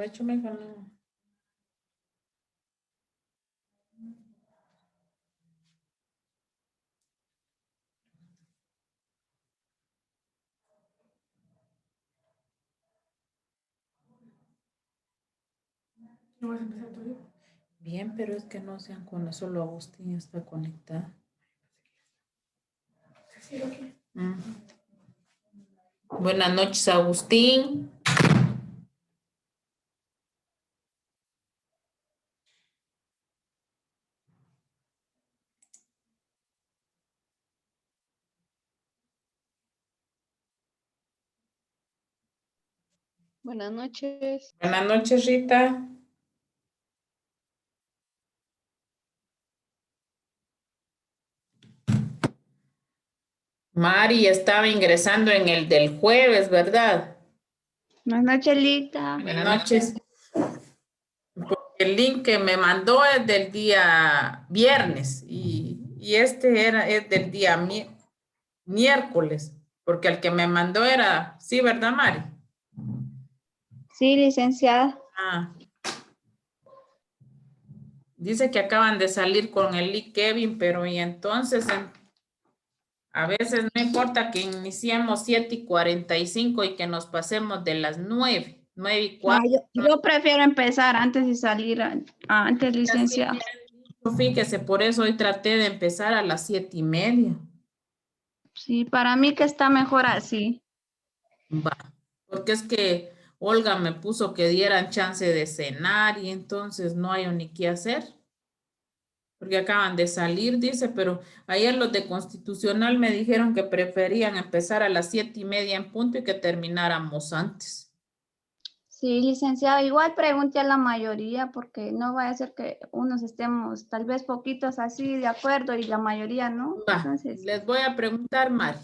Provecho, me ganó. ¿No vas a empezar tú? Bien, pero es que no sean con solo Agustín está conectada. Sí, lo que. Buenas noches, Agustín. Buenas noches. Buenas noches, Rita. Mari estaba ingresando en el del jueves, ¿verdad? Buenas noches, Lita. Buenas noches. El link que me mandó es del día viernes y este es del día miércoles, porque el que me mandó era, sí, ¿verdad, Mari? Sí, licenciada. Ah. Dice que acaban de salir con el link Kevin, pero y entonces a veces no importa que iniciemos 7:45 y que nos pasemos de las 9:04. Yo prefiero empezar antes de salir antes, licenciada. Fíjese, por eso hoy traté de empezar a las 7:30. Sí, para mí que está mejor así. Va, porque es que Olga me puso que dieran chance de cenar y entonces no hay ni qué hacer. Porque acaban de salir, dice, pero ayer los de Constitucional me dijeron que preferían empezar a las 7:30 en punto y que termináramos antes. Sí, licenciada, igual pregunte a la mayoría porque no vaya a ser que unos estemos tal vez poquitos así de acuerdo y la mayoría no. Va, Entonces, les voy a preguntar, Mari.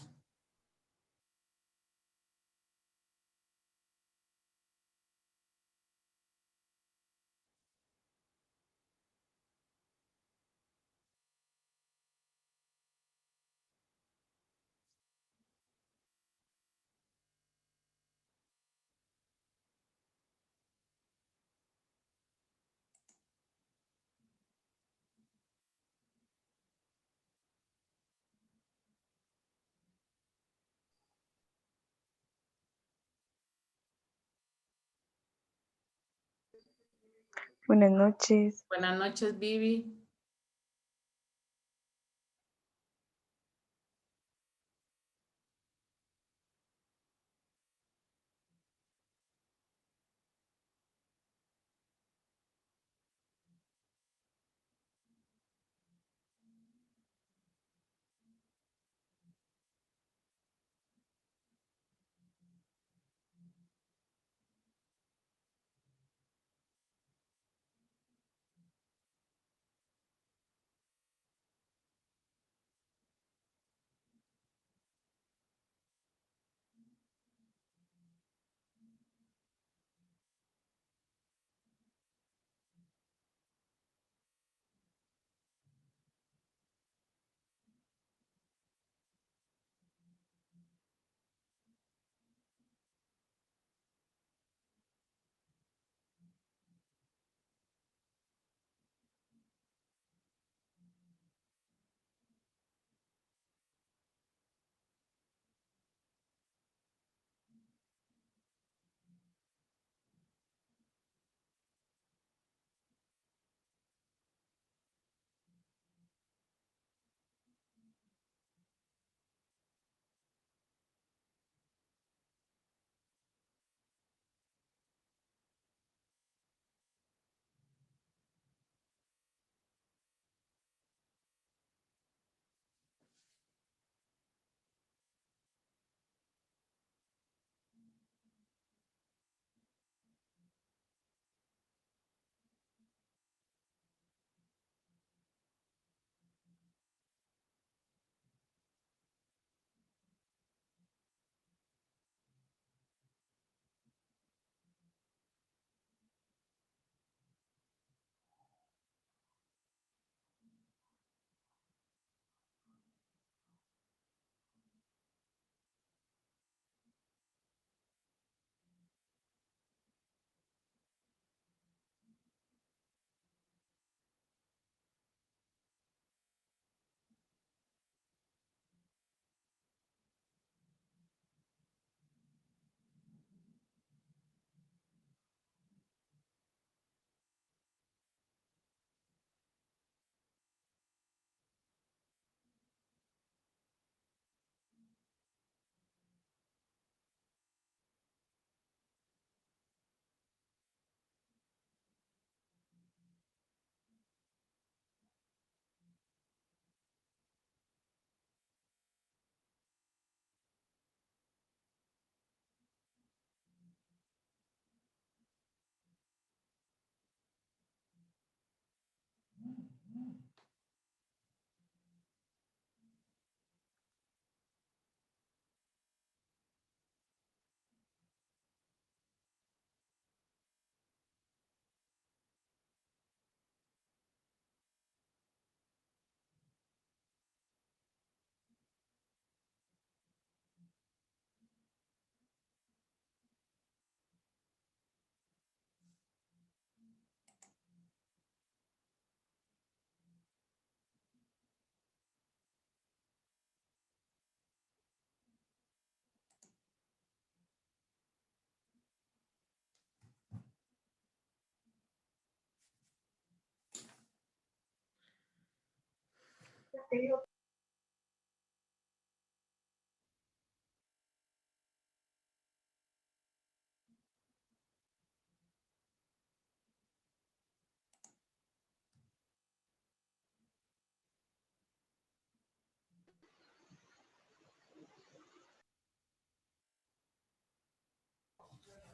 Buenas noches. Buenas noches, Vivi.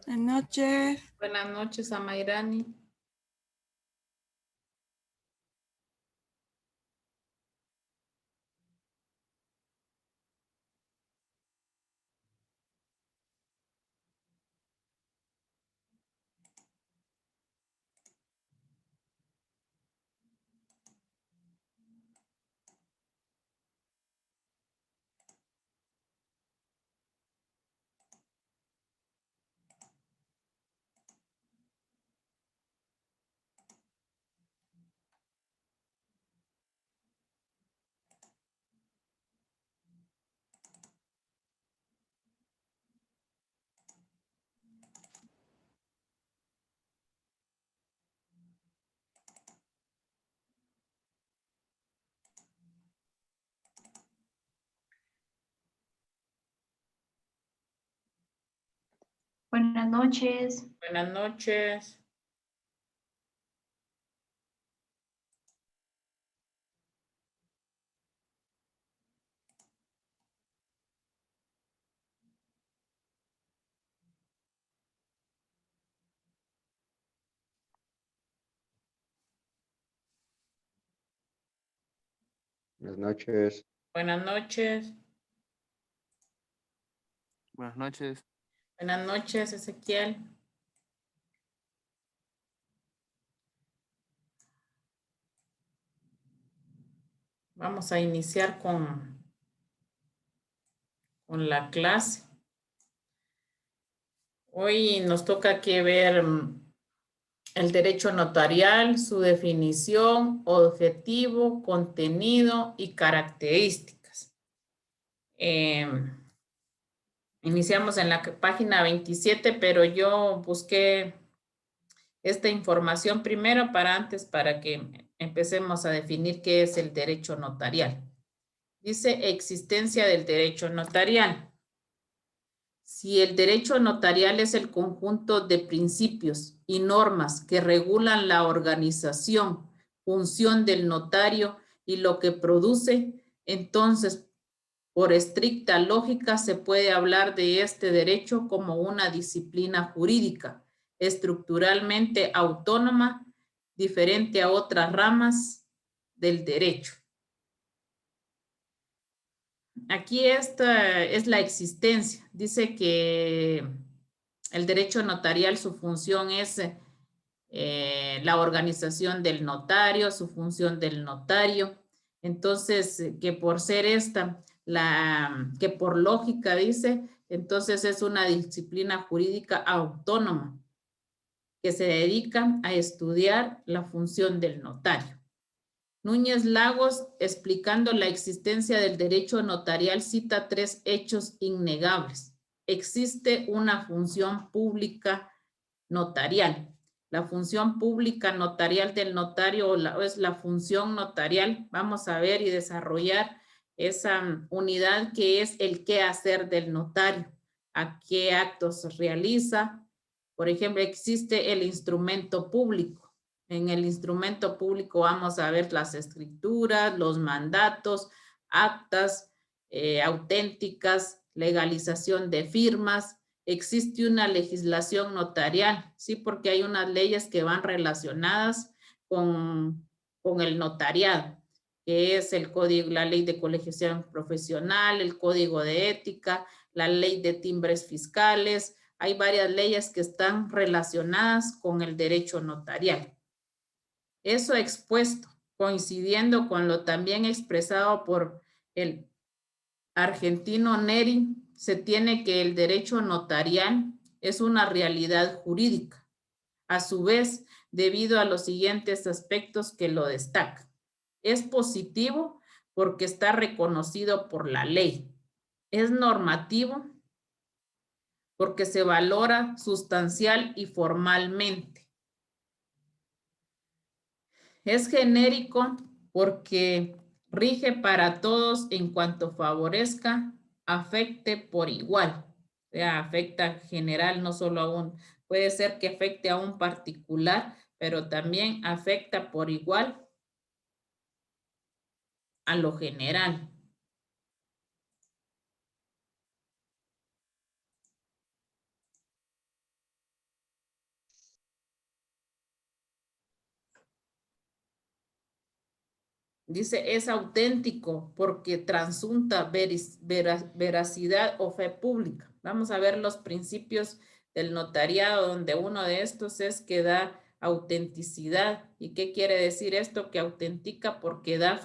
Buenas noches. Buenas noches, Amairani. Buenas noches. Buenas noches. Buenas noches. Buenas noches. Buenas noches. Buenas noches, Ezequiel. Vamos a iniciar con la clase. Hoy nos toca que ver el derecho notarial, su definición, objetivo, contenido y características. Iniciamos en la página 27, pero yo busqué esta información primero para que empecemos a definir qué es el derecho notarial. Dice existencia del derecho notarial. Si el derecho notarial es el conjunto de principios y normas que regulan la organización, función del notario y lo que produce, entonces, por estricta lógica, se puede hablar de este derecho como una disciplina jurídica, estructuralmente autónoma, diferente a otras ramas del derecho. Aquí esta es la existencia. Dice que el derecho notarial, su función es la organización del notario, su función del notario. Entonces, que por ser esta, que por lógica dice, entonces es una disciplina jurídica autónoma que se dedica a estudiar la función del notario. Núñez Lagos, explicando la existencia del derecho notarial, cita 3 hechos innegables. Existe una función pública notarial. La función pública notarial del notario es la función notarial. Vamos a ver y desarrollar esa unidad que es el qué hacer del notario, a qué actos realiza. Por ejemplo, existe el instrumento público. En el instrumento público vamos a ver las escrituras, los mandatos, actas auténticas, legalización de firmas. Existe una legislación notarial, ¿sí? Porque hay unas leyes que van relacionadas con el notariado, que es el código, la ley de colegiación profesional, el código de ética, la ley de timbres fiscales. Hay varias leyes que están relacionadas con el derecho notarial. Eso expuesto, coincidiendo con lo también expresado por el argentino Neri, se tiene que el derecho notarial es una realidad jurídica, a su vez, debido a los siguientes aspectos que lo destacan. Es positivo porque está reconocido por la ley. Es normativo porque se valora sustancial y formalmente. Es genérico porque Rige para todos en cuanto favorezca, afecte por igual. O sea, afecta general, no solo a un, puede ser que afecte a un particular, pero también afecta por igual a lo general. Dice, es auténtico porque transunta veracidad o fe pública. Vamos a ver los principios del notariado, donde uno de estos es que da autenticidad. ¿Y qué quiere decir esto? Que autentica porque da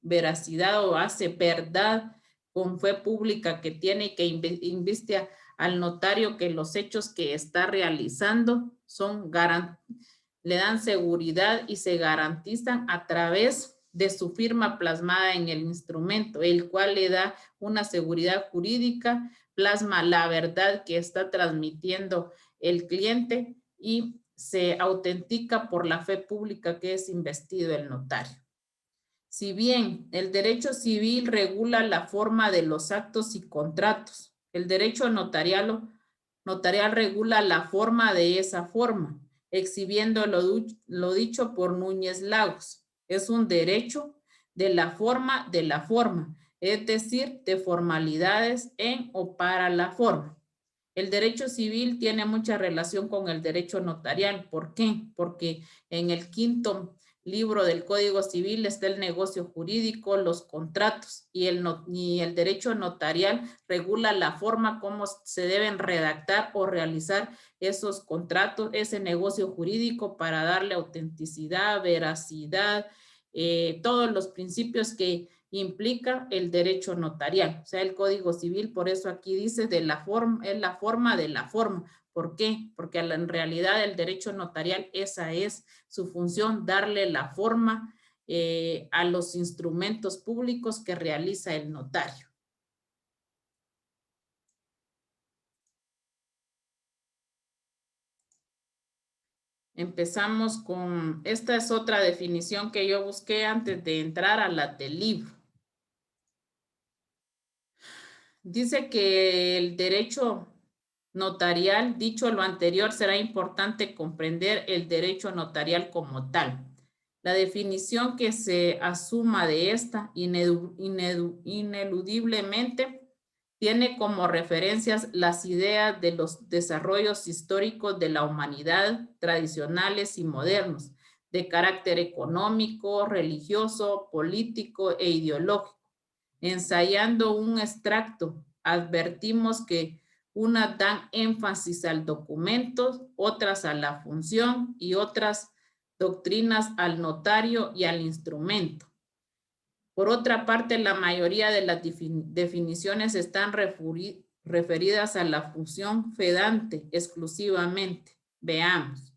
veracidad o hace verdad con fe pública que tiene y que inviste al notario que los hechos que está realizando son le dan seguridad y se garantizan a través de su firma plasmada en el instrumento, el cual le da una seguridad jurídica, plasma la verdad que está transmitiendo el cliente y se autentica por la fe pública que es investido el notario. Si bien el derecho civil regula la forma de los actos y contratos, el derecho notarial regula la forma de esa forma, exhibiendo lo dicho por Núñez Lagos. Es un derecho de la forma, es decir, de formalidades en o para la forma. El derecho civil tiene mucha relación con el derecho notarial. ¿Por qué? Porque en el 5º libro del Código Civil está el negocio jurídico, los contratos, y el derecho notarial regula la forma como se deben redactar o realizar esos contratos, ese negocio jurídico, para darle autenticidad, veracidad, todos los principios que implica el derecho notarial. O sea, el Código Civil, por eso aquí dice de la forma, es la forma de la forma. ¿Por qué? Porque en realidad el derecho notarial, esa es su función, darle la forma a los instrumentos públicos que realiza el notario. Empezamos con, esta es otra definición que yo busqué antes de entrar a la del libro. Dice que el derecho notarial, dicho lo anterior, será importante comprender el derecho notarial como tal. La definición que se asuma de esta ineludiblemente tiene como referencias las ideas de los desarrollos históricos de la humanidad, tradicionales y modernos, de carácter económico, religioso, político e ideológico. Ensayando un extracto, advertimos que unas dan énfasis al documento, otras a la función y otras doctrinas al notario y al instrumento. Por otra parte, la mayoría de las definiciones están referidas a la función fedante exclusivamente. Veamos.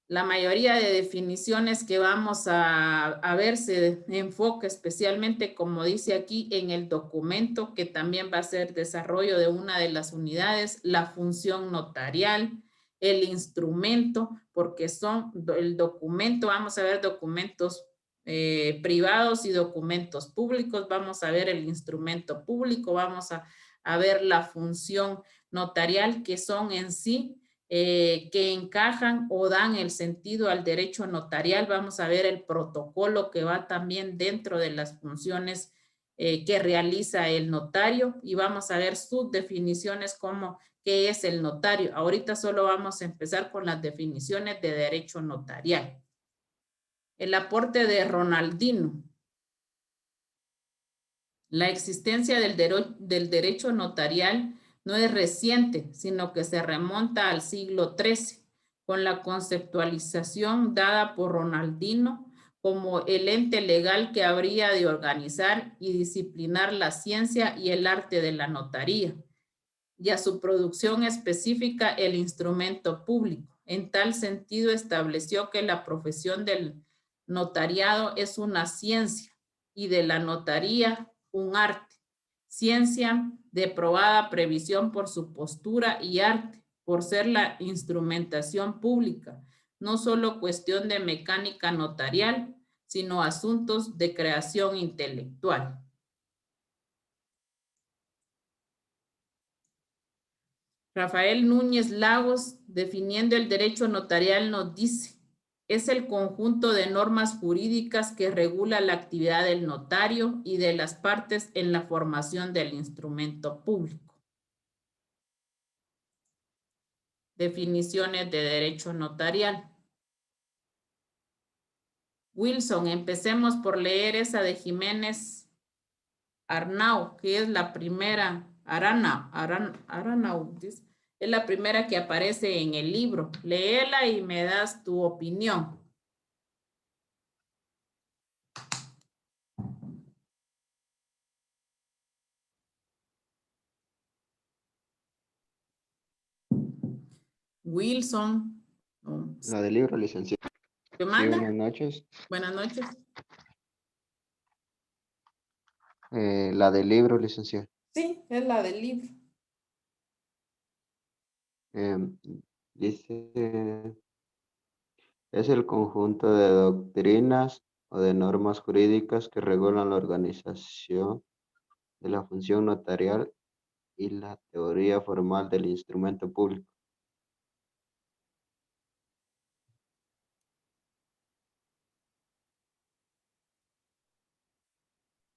La mayoría de definiciones que vamos a ver se enfoca especialmente, como dice aquí, en el documento, que también va a ser desarrollo de una de las unidades, la función notarial, el instrumento, porque son el documento, vamos a ver documentos privados y documentos públicos, vamos a ver el instrumento público, vamos a ver la función notarial, que son en sí que encajan o dan el sentido al derecho notarial. Vamos a ver el protocolo que va también dentro de las funciones que realiza el notario, y vamos a ver sus definiciones como qué es el notario. Ahorita solo vamos a empezar con las definiciones de derecho notarial. El aporte de Ronaldino. La existencia del derecho notarial no es reciente, sino que se remonta al siglo XIII, con la conceptualización dada por Ronaldino como el ente legal que habría de organizar y disciplinar la ciencia y el arte de la notaría, y a su producción específica el instrumento público. En tal sentido, estableció que la profesión del notariado es una ciencia y de la notaría un arte. Ciencia de probada previsión por su postura, y arte por ser la instrumentación pública, no solo cuestión de mecánica notarial, sino asuntos de creación intelectual. Rafael Núñez Lagos, definiendo el derecho notarial, nos dice: es el conjunto de normas jurídicas que regula la actividad del notario y de las partes en la formación del instrumento público. Definiciones de derecho notarial. Wilson, empecemos por leer esa de Jiménez Arnau, que es la primera, Aranau, es la primera que aparece en el libro. Léela y me das tu opinión. Wilson. La del libro, licenciado. ¿Te Sí, manda? buenas noches. Buenas noches. La del libro, licenciado. Sí, es la del libro. Dice, es el conjunto de doctrinas o de normas jurídicas que regulan la organización de la función notarial y la teoría formal del instrumento público.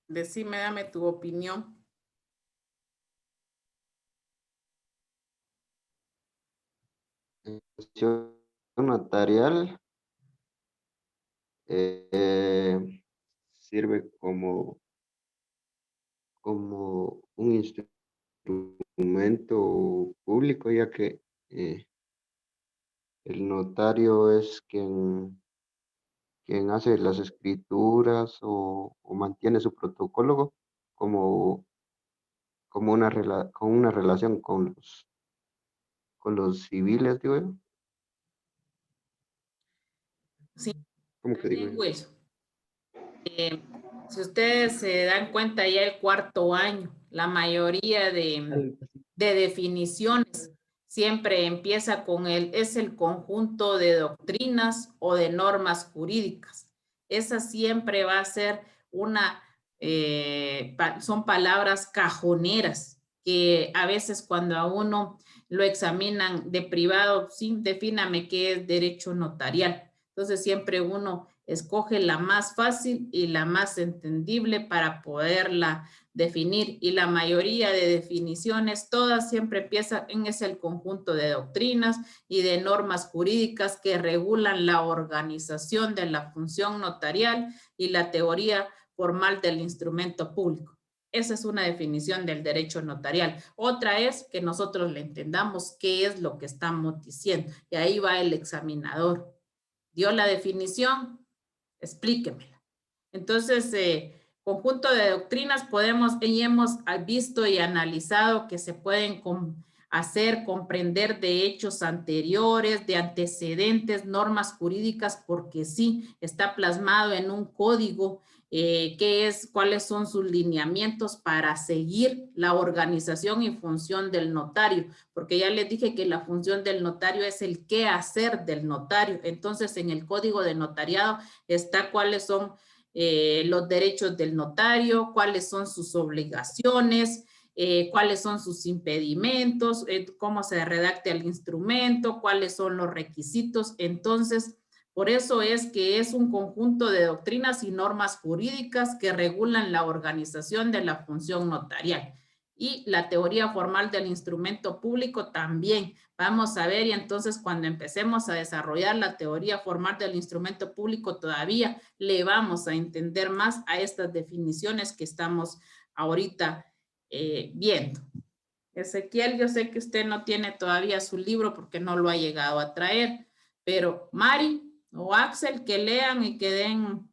Decime, dame tu opinión. La función notarial sirve como un instrumento público, ya que el notario es quien hace las escrituras o mantiene su protocolo como con una relación con los civiles, digo yo. Sí, ¿Cómo que digo bien, yo? Wilson. Si ustedes se dan cuenta, ya el cuarto año, la mayoría de definiciones siempre empieza con es el conjunto de doctrinas o de normas jurídicas. Esa siempre va a ser son palabras cajoneras que a veces cuando a uno lo examinan de privado, sí, defíname qué es derecho notarial. Entonces siempre uno escoge la más fácil y la más entendible para poderla definir, y la mayoría de definiciones, todas siempre empiezan en el conjunto de doctrinas y de normas jurídicas que regulan la organización de la función notarial y la teoría formal del instrumento público. Esa es una definición del derecho notarial. Otra es que nosotros le entendamos qué es lo que estamos diciendo, y ahí va el examinador. ¿Dio la definición? Explíquemela. Entonces, conjunto de doctrinas y hemos visto y analizado que se pueden hacer comprender de hechos anteriores, de antecedentes, normas jurídicas, porque sí, está plasmado en un código cuáles son sus lineamientos para seguir la organización y función del notario, porque ya les dije que la función del notario es el qué hacer del notario. Entonces, en el código de notariado está cuáles son los derechos del notario, cuáles son sus obligaciones, cuáles son sus impedimentos, cómo se redacta el instrumento, cuáles son los requisitos. Entonces, por eso es que es un conjunto de doctrinas y normas jurídicas que regulan la organización de la función notarial. Y la teoría formal del instrumento público también. Vamos a ver, y entonces cuando empecemos a desarrollar la teoría formal del instrumento público, todavía le vamos a entender más a estas definiciones que estamos ahorita viendo. Ezequiel, yo sé que usted no tiene todavía su libro porque no lo ha llegado a traer, pero Mari o Axel, que lean y que den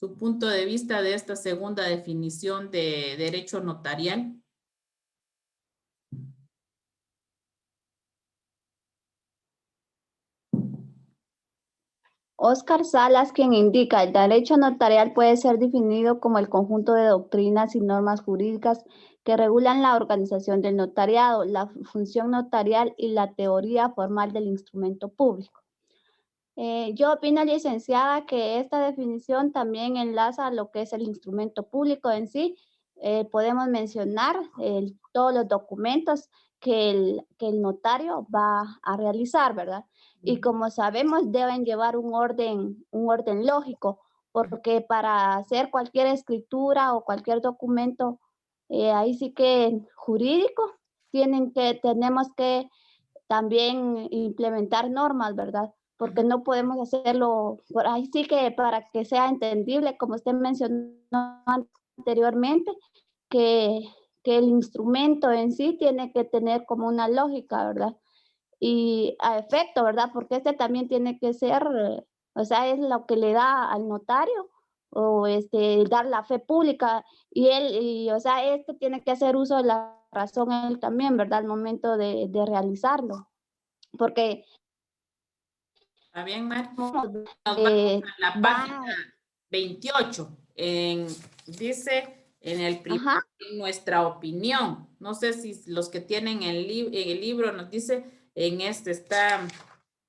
su punto de vista de esta segunda definición de derecho notarial. Óscar Salas, quien indica, el derecho notarial puede ser definido como el conjunto de doctrinas y normas jurídicas que regulan la organización del notariado, la función notarial y la teoría formal del instrumento público. Yo opino, licenciada, que esta definición también enlaza a lo que es el instrumento público en sí. Podemos mencionar todos los documentos que el notario va a realizar, ¿verdad? Y como sabemos, deben llevar un orden lógico, porque para hacer cualquier escritura o cualquier documento, ahí sí que jurídico, tenemos que también implementar normas, ¿verdad? Porque no podemos hacerlo, por ahí sí que para que sea entendible, como usted mencionó anteriormente, que, que el instrumento en sí tiene que tener como una lógica, ¿verdad? Y a efecto, ¿verdad? Porque este también tiene que ser, o sea, es lo que le da al notario o dar la fe pública o sea, este tiene que hacer uso de la razón él también, ¿verdad? Al momento de realizarlo. Porque ¿Está bien, Mar? Nos vamos a la página 28. Dice en el primer, en nuestra opinión. No sé si los que tienen el libro nos dice, en está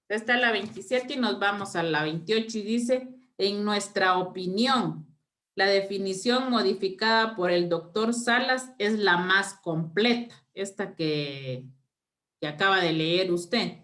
la 27 y nos vamos a la 28 y dice, en nuestra opinión, la definición modificada por el doctor Salas es la más completa, esta que acaba de leer usted,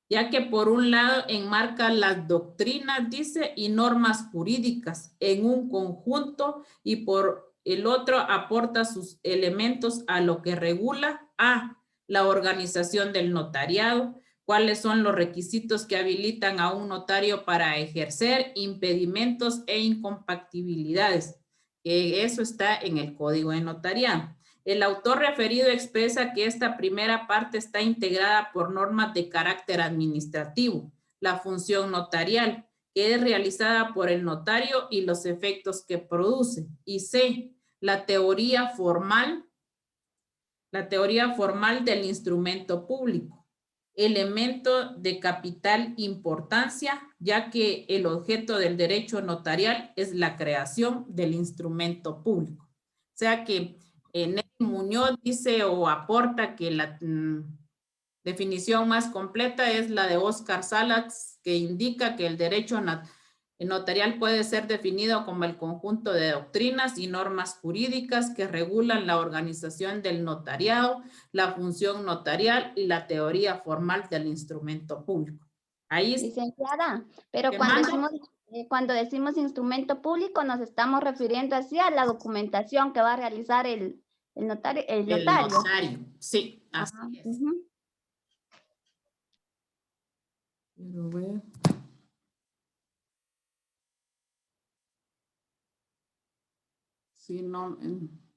ya que por un lado enmarca las doctrinas, dice, y normas jurídicas en un conjunto, y por el otro aporta sus elementos a lo que regula a la organización del notariado, cuáles son los requisitos que habilitan a un notario para ejercer, impedimentos e incompatibilidades. Eso está en el Código de Notariado. El autor referido expresa que esta primera parte está integrada por normas de carácter administrativo, la función notarial, que es realizada por el notario y los efectos que produce. Y C, la teoría formal del instrumento público, elemento de capital importancia, ya que el objeto del derecho notarial es la creación del instrumento público. O sea que Nelly Muñoz dice o aporta que la definición más completa es la de Oscar Salas, que indica que el derecho notarial puede ser definido como el conjunto de doctrinas y normas jurídicas que regulan la organización del notariado, la función notarial y la teoría formal del instrumento público. Ahí, licenciada, pero ¿Qué cuando decimos instrumento público nos estamos refiriendo así a la documentación que va a realizar el notario. El notario, sí, así es. Quiero ver. Sí, no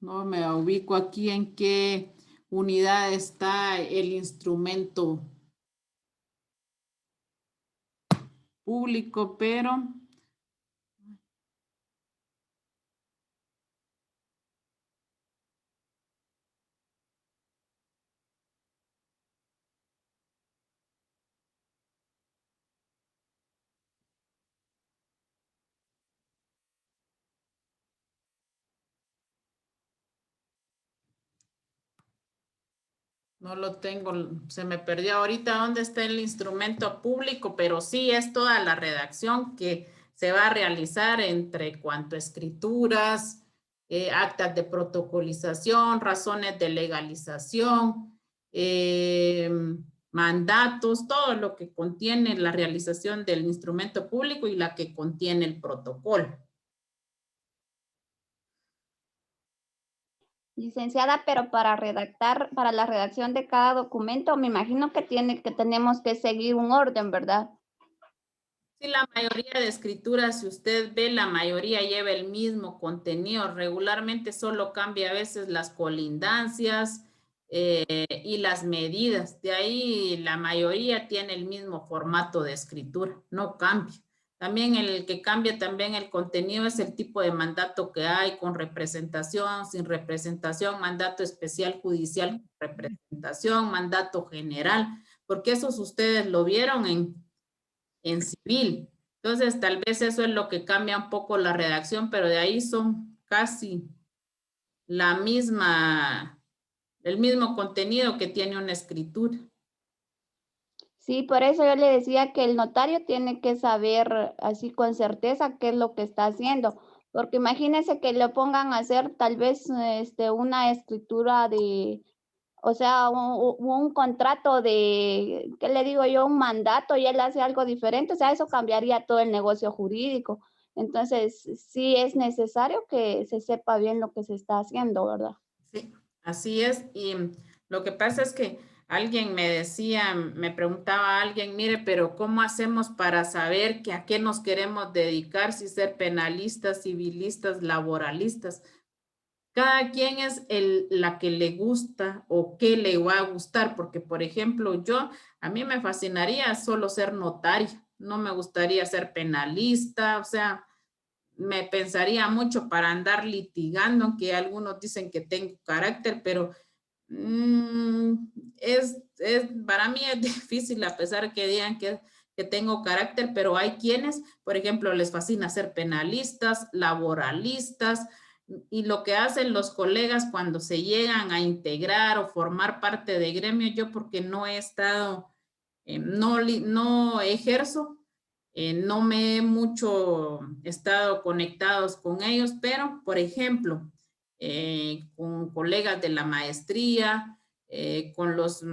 me ubico aquí en qué unidad está el instrumento público, pero no lo tengo, se me perdió ahorita dónde está el instrumento público, pero sí es toda la redacción que se va a realizar entre cuanto a escrituras, actas de protocolización, razones de legalización, mandatos, todo lo que contiene la realización del instrumento público y la que contiene el protocolo. Licenciada, pero para la redacción de cada documento, me imagino que tenemos que seguir un orden, ¿verdad? Sí, la mayoría de escrituras, si usted ve, la mayoría lleva el mismo contenido. Regularmente solo cambia a veces las colindancias y las medidas. De ahí la mayoría tiene el mismo formato de escritura, no cambia. También el que cambia también el contenido es el tipo de mandato que hay, con representación, sin representación, mandato especial judicial con representación, mandato general, porque esos ustedes lo vieron en civil. Entonces, tal vez eso es lo que cambia un poco la redacción, pero de ahí son casi el mismo contenido que tiene una escritura. Sí, por eso yo le decía que el notario tiene que saber así con certeza qué es lo que está haciendo, porque imagínese que le pongan a hacer tal vez una escritura de, o sea, un contrato de, ¿qué le digo yo? Un mandato y él hace algo diferente, o sea, eso cambiaría todo el negocio jurídico. Entonces, sí es necesario que se sepa bien lo que se está haciendo, ¿verdad? Sí, así es. Y lo que pasa es que alguien me decía, me preguntaba a alguien, mire, pero ¿cómo hacemos para saber que a qué nos queremos dedicar, si ser penalistas, civilistas, laboralistas? Cada quien es la que le gusta o qué le va a gustar, porque por ejemplo, a mí me fascinaría solo ser notaria, no me gustaría ser penalista, o sea, me pensaría mucho para andar litigando, aunque algunos dicen que tengo carácter, pero para mí es difícil, a pesar que digan que tengo carácter, pero hay quienes, por ejemplo, les fascina ser penalistas, laboralistas, y lo que hacen los colegas cuando se llegan a integrar o formar parte de gremio, yo porque no he estado, no ejerzo, no me he mucho estado conectados con ellos, pero, por ejemplo, con colegas de la maestría, con los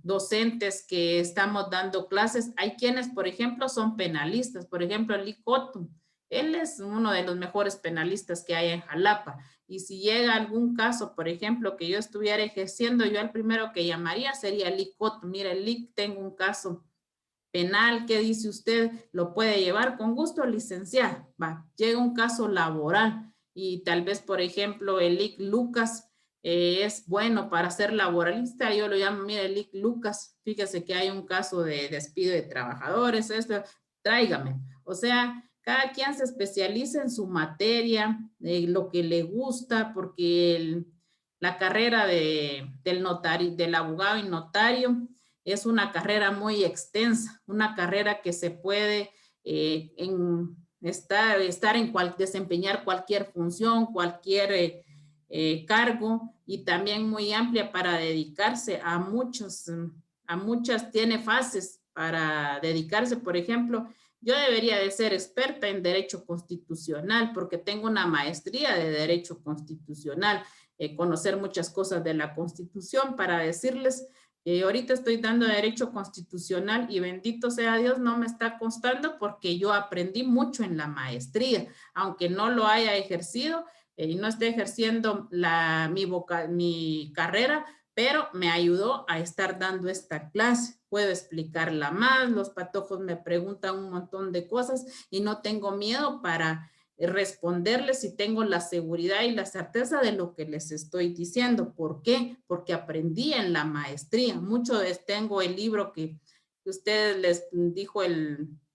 docentes que estamos dando clases. Hay quienes, por ejemplo, son penalistas. Por ejemplo, Lee Cotton, él es uno de los mejores penalistas que hay en Jalapa. Y si llega algún caso, por ejemplo, que yo estuviera ejerciendo, yo al primero que llamaría sería Lee Cotton. Mire, Lee, tengo un caso penal, ¿qué dice usted? ¿Lo puede llevar? Con gusto, licenciada. Va, llega un caso laboral y tal vez, por ejemplo, el IC Lucas es bueno para ser laboralista. Yo lo llamo, mire, el IC Lucas, fíjese que hay un caso de despido de trabajadores, esto, tráigame. O sea, cada quien se especializa en su materia, lo que le gusta, porque la carrera del notario, del abogado y notario, es una carrera muy extensa, una carrera que se puede desempeñar cualquier función, cualquier cargo, y también muy amplia para dedicarse a muchas, tiene fases para dedicarse. Por ejemplo, yo debería de ser experta en derecho constitucional porque tengo una maestría de derecho constitucional, conocer muchas cosas de la Constitución para decirles. Ahorita estoy dando derecho constitucional y bendito sea Dios, no me está costando porque yo aprendí mucho en la aunque no lo haya ejercido y no esté ejerciendo mi carrera, pero me ayudó a estar dando esta clase. Puedo explicarla más, los patojos me preguntan un montón de cosas y no tengo miedo para responderles si tengo la seguridad y la certeza de lo que les estoy diciendo. ¿Por qué? Porque aprendí en la maestría. Tengo el libro que ustedes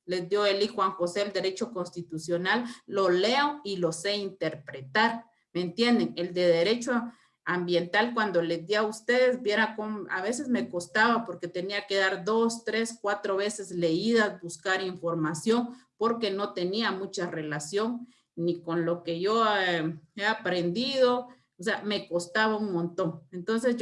les dio el hijo Juan José, el derecho constitucional, lo leo y lo sé interpretar. ¿Me entienden? El de derecho ambiental, cuando les di a ustedes, viera cómo a veces me costaba porque tenía que dar 2, 3, 4 veces leídas, buscar información, porque no tenía mucha relación ni con lo que yo he aprendido, o sea, me costaba un montón. Entonces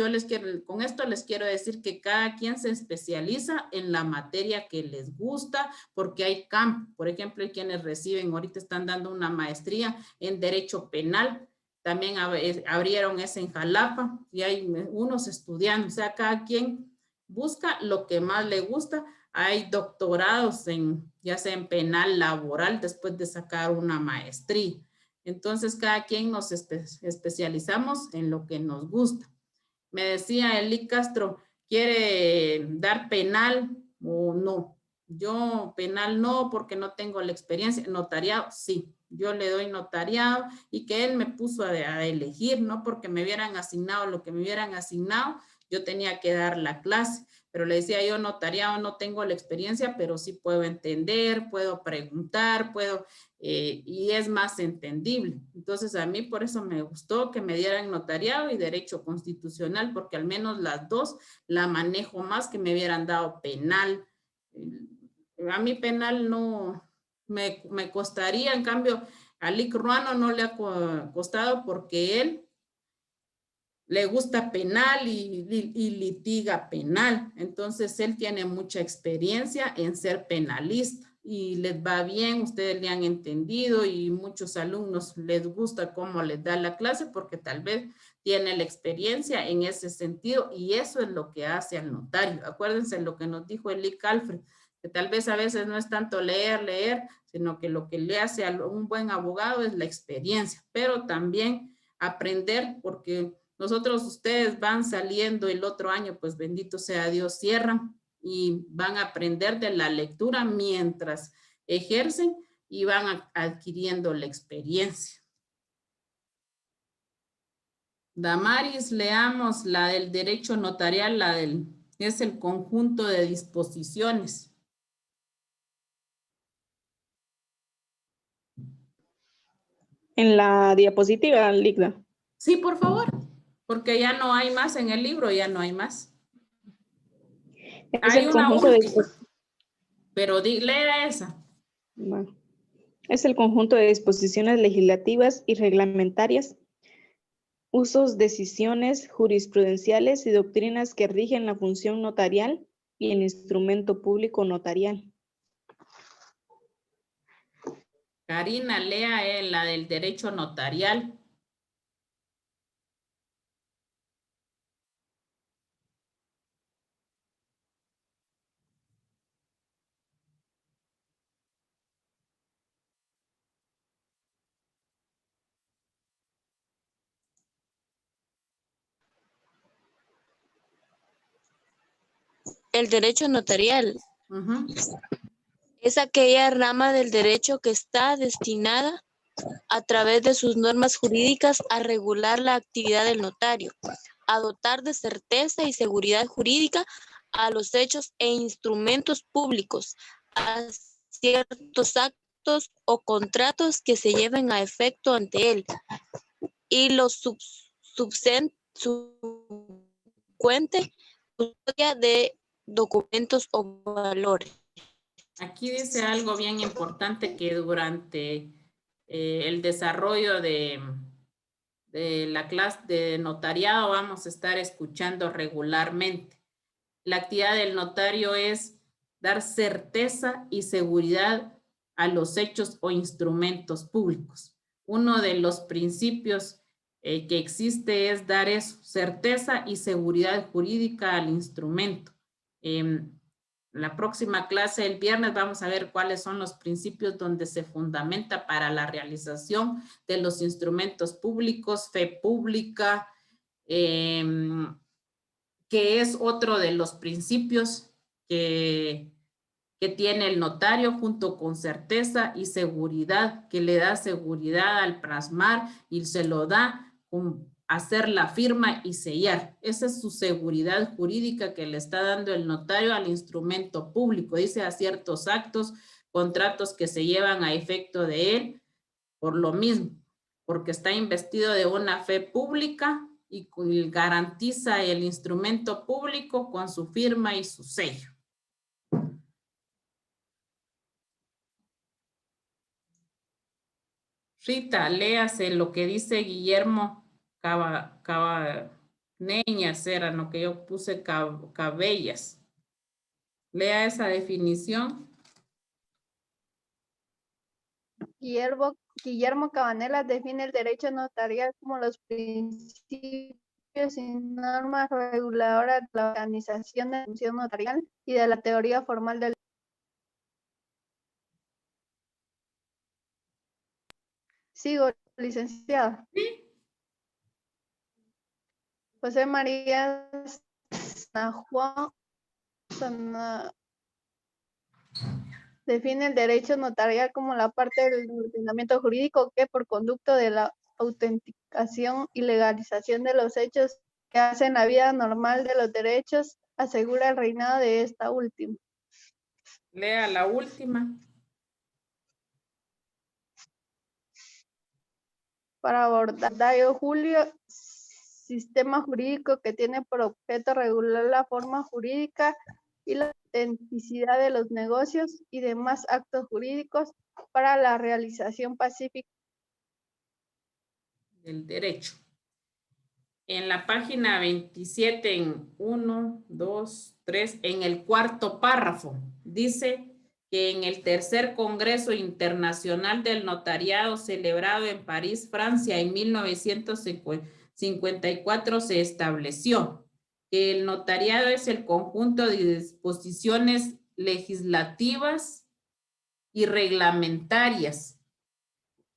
con esto les quiero decir que cada quien se especializa en la materia que les gusta, porque hay campo. Por ejemplo, hay quienes ahorita están dando una maestría en derecho penal, también abrieron ese en Jalapa y hay unos estudiando, o sea, cada quien busca lo que más le gusta. Hay doctorados ya sea en penal laboral después de sacar una maestría. Entonces, cada quien nos especializamos en lo que nos gusta. Me decía Eli Castro, ¿quiere dar penal o no? Yo penal no, porque no tengo la experiencia. Notariado, sí. Yo le doy notariado y que él me puso a elegir, no porque me hubieran asignado lo que me hubieran asignado, yo tenía que dar la clase. Pero le decía yo, notariado no tengo la experiencia, pero sí puedo entender, puedo preguntar, y es más entendible. Entonces a mí por eso me gustó que me dieran notariado y derecho constitucional, porque al menos las dos la manejo más que me hubieran dado penal. A mí penal no me costaría, en cambio a Lic Ruano no le ha costado porque él le gusta penal y litiga penal. Entonces, él tiene mucha experiencia en ser penalista y les va bien, ustedes le han entendido y muchos alumnos les gusta cómo les da la clase porque tal vez tiene la experiencia en ese sentido y eso es lo que hace al notario. Acuérdense lo que nos dijo Eli Calfred, que tal vez a veces no es tanto leer, sino que lo que le hace a un buen abogado es la experiencia, pero también aprender porque nosotros, ustedes van saliendo el otro año, pues bendito sea Dios, cierran y van a aprender de la lectura mientras ejercen y van adquiriendo la experiencia. Damaris, leamos la del derecho notarial, es el conjunto de disposiciones. En la diapositiva, Ligda. Sí, por favor, porque ya no hay más en el libro, ya no hay más. Es Hay el una conjunto de última, pero lea esa. Bueno, es el conjunto de disposiciones legislativas y reglamentarias, usos, decisiones jurisprudenciales y doctrinas que rigen la función notarial y el instrumento público notarial. Karina, lea la del derecho notarial. El derecho notarial Uh-huh. es aquella rama del derecho que está destinada a través de sus normas jurídicas a regular la actividad del notario, a dotar de certeza y seguridad jurídica a los hechos e instrumentos públicos, a ciertos actos o contratos que se lleven a efecto ante él y los subsecuente custodia de documentos o valores. Aquí dice algo bien importante que durante el desarrollo de la clase de notariado vamos a estar escuchando regularmente. La actividad del notario es dar certeza y seguridad a los hechos o instrumentos públicos. Uno de los principios que existe es dar eso, certeza y seguridad jurídica al instrumento. La próxima clase, el viernes, vamos a ver cuáles son los principios donde se fundamenta para la realización de los instrumentos públicos, fe pública, que es otro de los principios que tiene el notario junto con certeza y seguridad, que le da seguridad al plasmar y se lo da con hacer la firma y sellar. Esa es su seguridad jurídica que le está dando el notario al instrumento público. Dice a ciertos actos, contratos que se llevan a efecto de él, por lo mismo, porque está investido de una fe pública y garantiza el instrumento público con su firma y su sello. Rita, léase lo que dice Guillermo Cabaneñas, era lo que yo puse Cabellas. Lea esa definición. Guillermo Cabanelas define el derecho notarial como los principios y normas reguladoras de la organización de la función notarial y de la teoría formal del. Sigo, licenciada. Sí. José María Juan define el derecho notarial como la parte del ordenamiento jurídico que, por conducto de la autenticación y legalización de los hechos que hacen la vida normal de los derechos, asegura el reinado de esta última. Lea la última. Para abordar Dayo Julio, sistema jurídico que tiene por objeto regular la forma jurídica y la autenticidad de los negocios y demás actos jurídicos para la realización pacífica del derecho. En la página 27, en 1, 2, 3, en el cuarto párrafo, dice que en el tercer Congreso Internacional del Notariado celebrado en París, Francia, en 1954 se estableció que el notariado es el conjunto de disposiciones legislativas y reglamentarias,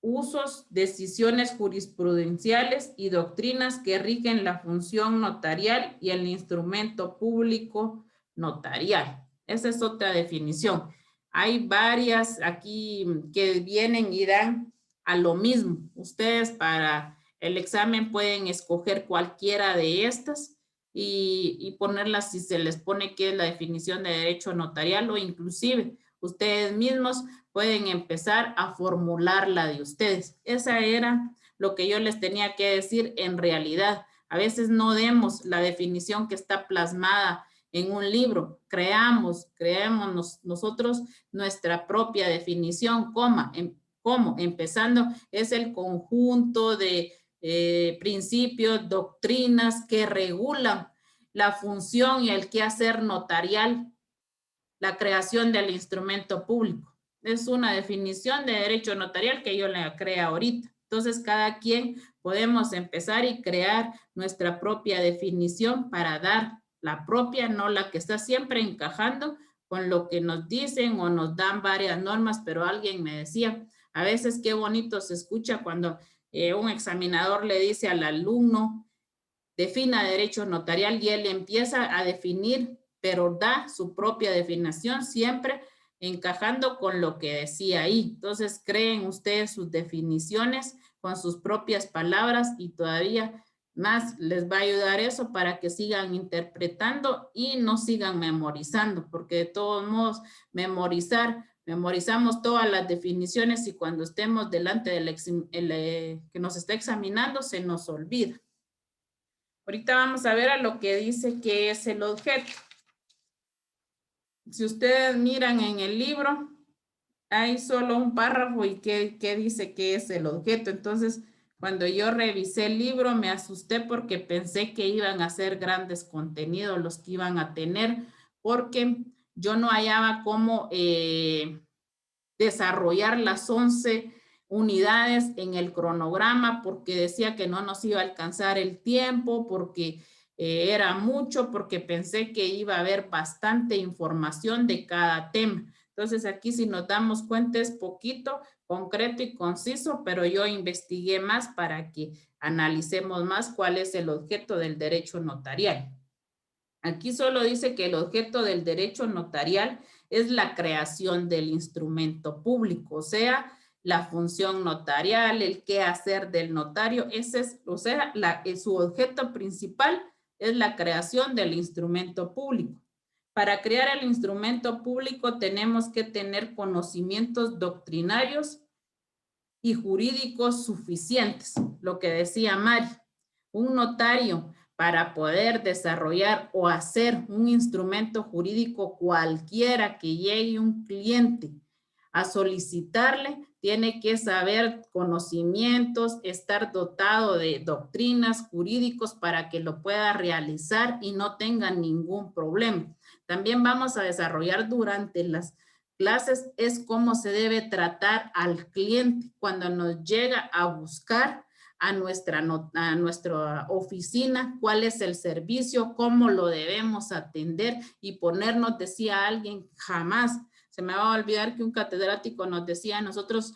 usos, decisiones jurisprudenciales y doctrinas que rigen la función notarial y el instrumento público notarial. Esa es otra definición. Hay varias aquí que vienen y dan a lo mismo. Ustedes para el examen pueden escoger cualquiera de estas y ponerlas si se les pone qué es la definición de derecho notarial, o inclusive ustedes mismos pueden empezar a formular la de ustedes. Esa era lo que yo les tenía que decir en realidad. A veces no demos la definición que está plasmada en un libro. Creamos nosotros nuestra propia definición, ¿cómo? Empezando, es el conjunto de principios, doctrinas que regulan la función y el quehacer notarial, la creación del instrumento público. Es una definición de derecho notarial que yo la creé ahorita. Entonces, cada quien podemos empezar y crear nuestra propia definición para dar la propia, no la que está siempre encajando con lo que nos dicen o nos dan varias normas, pero alguien me decía, a veces qué bonito se escucha cuando un examinador le dice al alumno, defina derecho notarial, y él empieza a definir, pero da su propia definición, siempre encajando con lo que decía ahí. Entonces, creen ustedes sus definiciones con sus propias palabras y todavía más les va a ayudar eso para que sigan interpretando y no sigan memorizando, porque de todos modos memorizamos todas las definiciones y cuando estemos delante del que nos está examinando se nos olvida. Ahorita vamos a ver a lo que dice que es el objeto. Si ustedes miran en el libro, hay solo un párrafo y que dice que es el objeto. Entonces, cuando yo revisé el libro, me asusté porque pensé que iban a ser grandes contenidos los que iban a tener, porque yo no hallaba cómo desarrollar las 11 unidades en el cronograma, porque decía que no nos iba a alcanzar el tiempo, porque era mucho, porque pensé que iba a haber bastante información de cada tema. Entonces aquí si nos damos cuenta es poquito, concreto y conciso, pero yo investigué más para que analicemos más cuál es el objeto del derecho notarial. Aquí solo dice que el objeto del derecho notarial es la creación del instrumento público, o sea, la función notarial, el qué hacer del notario, ese es, o sea, su objeto principal es la creación del instrumento público. Para crear el instrumento público tenemos que tener conocimientos doctrinarios y jurídicos suficientes, lo que decía Mari. Un notario para poder desarrollar o hacer un instrumento jurídico cualquiera que llegue un cliente a solicitarle, tiene que saber conocimientos, estar dotado de doctrinas jurídicos para que lo pueda realizar y no tenga ningún problema. También vamos a desarrollar durante las clases es cómo se debe tratar al cliente cuando nos llega a buscar a nuestra oficina, cuál es el servicio, cómo lo debemos atender y ponernos, decía alguien, jamás se me va a olvidar que un catedrático nos decía, nosotros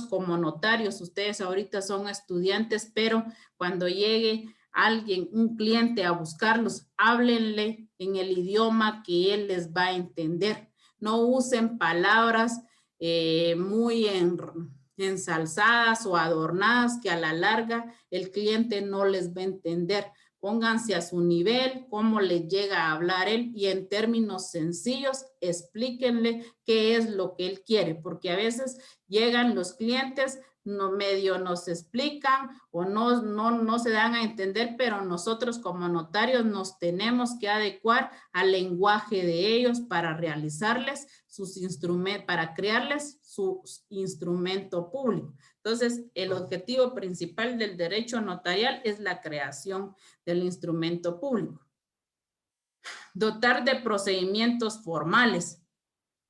como notarios, ustedes ahorita son estudiantes, pero cuando llegue alguien, un cliente a buscarlos, háblenle en el idioma que él les va a entender. No usen palabras muy ensalzadas o adornadas que a la larga el cliente no les va a entender. Pónganse a su nivel, cómo le llega a hablar él y en términos sencillos explíquenle qué es lo que él quiere, porque a veces llegan los clientes no medio nos explican o no se dan a entender, pero nosotros como notarios nos tenemos que adecuar al lenguaje de ellos para realizarles sus instrumentos, para crearles su instrumento público. Entonces, el objetivo principal del derecho notarial es la creación del instrumento público. Dotar de procedimientos formales,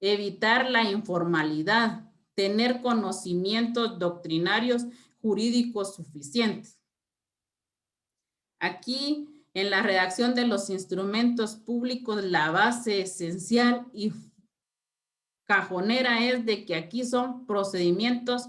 evitar la informalidad, tener conocimientos doctrinarios jurídicos suficientes. Aquí, en la redacción de los instrumentos públicos, la base esencial y cajonera es de que aquí son procedimientos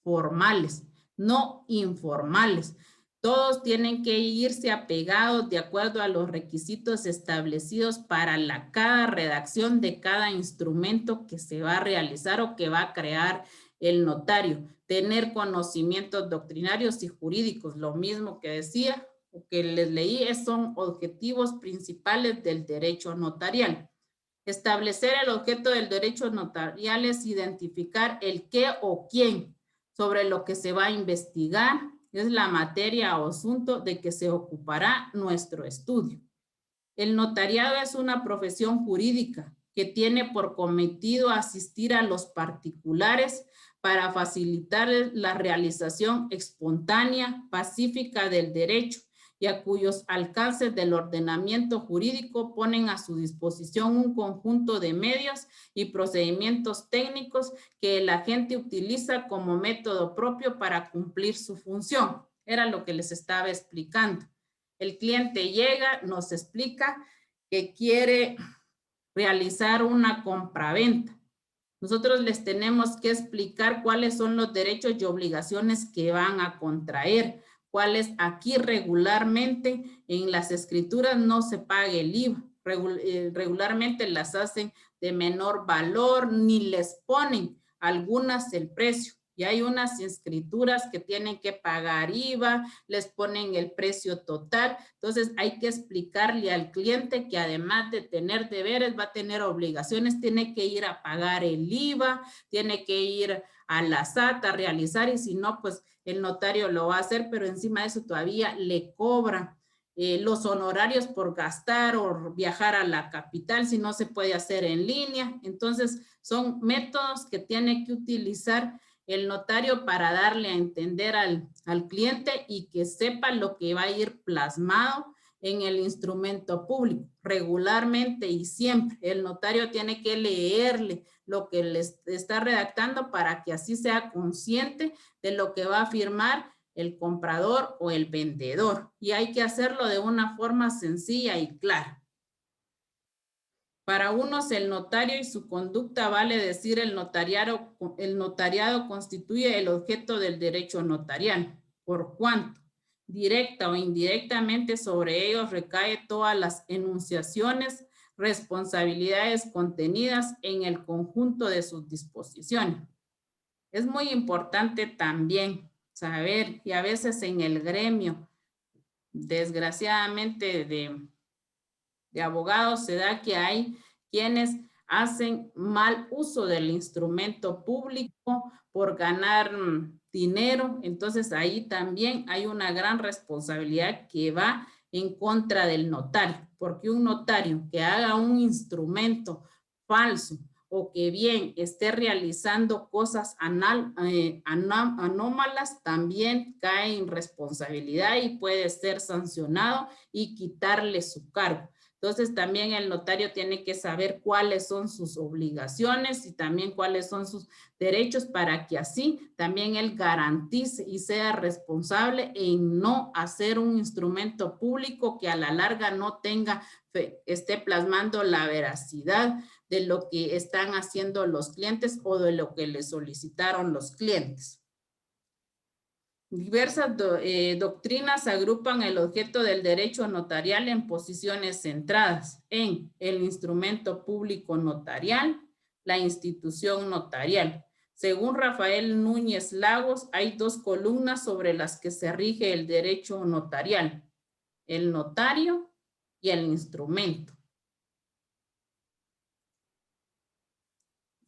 formales, no informales. Todos tienen que irse apegados de acuerdo a los requisitos establecidos para cada redacción de cada instrumento que se va a realizar o que va a crear el notario. Tener conocimientos doctrinarios y jurídicos, lo mismo que decía o que les leí, son objetivos principales del derecho notarial. Establecer el objeto del derecho notarial es identificar el qué o quién sobre lo que se va a investigar, es la materia o asunto de que se ocupará nuestro estudio. El notariado es una profesión jurídica que tiene por cometido asistir a los particulares para facilitar la realización espontánea, pacífica del derecho y a cuyos alcances del ordenamiento jurídico ponen a su disposición un conjunto de medios y procedimientos técnicos que el agente utiliza como método propio para cumplir su función. Era lo que les estaba explicando. El cliente llega, nos explica que quiere realizar una compraventa. Nosotros les tenemos que explicar cuáles son los derechos y obligaciones que van a contraer, cuáles aquí regularmente en las escrituras no se paga el IVA. Regularmente las hacen de menor valor ni les ponen algunas el precio. Y hay unas escrituras que tienen que pagar IVA, les ponen el precio total. Entonces hay que explicarle al cliente que además de tener deberes, va a tener obligaciones, tiene que ir a pagar el IVA, tiene que ir a la SAT a realizar y si no, pues el notario lo va a hacer, pero encima de eso todavía le cobran los honorarios por gastar o viajar a la capital si no se puede hacer en línea. Entonces son métodos que tiene que utilizar el notario para darle a entender al cliente y que sepa lo que va a ir plasmado en el instrumento público. Regularmente y siempre el notario tiene que leerle lo que les está redactando para que así sea consciente de lo que va a firmar el comprador o el vendedor. Y hay que hacerlo de una forma sencilla y clara. Para unos el notario y su conducta vale decir el notariado constituye el objeto del derecho notarial, por cuanto directa o indirectamente sobre ellos recae todas las enunciaciones, responsabilidades contenidas en el conjunto de sus disposiciones. Es muy importante también saber, y a veces en el gremio, desgraciadamente de abogados se da que hay quienes hacen mal uso del instrumento público por ganar dinero. Entonces ahí también hay una gran responsabilidad que va en contra del notario, porque un notario que haga un instrumento falso o que bien esté realizando cosas anómalas, también cae en responsabilidad y puede ser sancionado y quitarle su cargo. Entonces también el notario tiene que saber cuáles son sus obligaciones y también cuáles son sus derechos para que así también él garantice y sea responsable en no hacer un instrumento público que a la larga no esté plasmando la veracidad de lo que están haciendo los clientes o de lo que les solicitaron los clientes. Diversas doctrinas agrupan el objeto del derecho notarial en posiciones centradas en el instrumento público notarial, la institución notarial. Según Rafael Núñez Lagos, hay dos columnas sobre las que se rige el derecho notarial: el notario y el instrumento.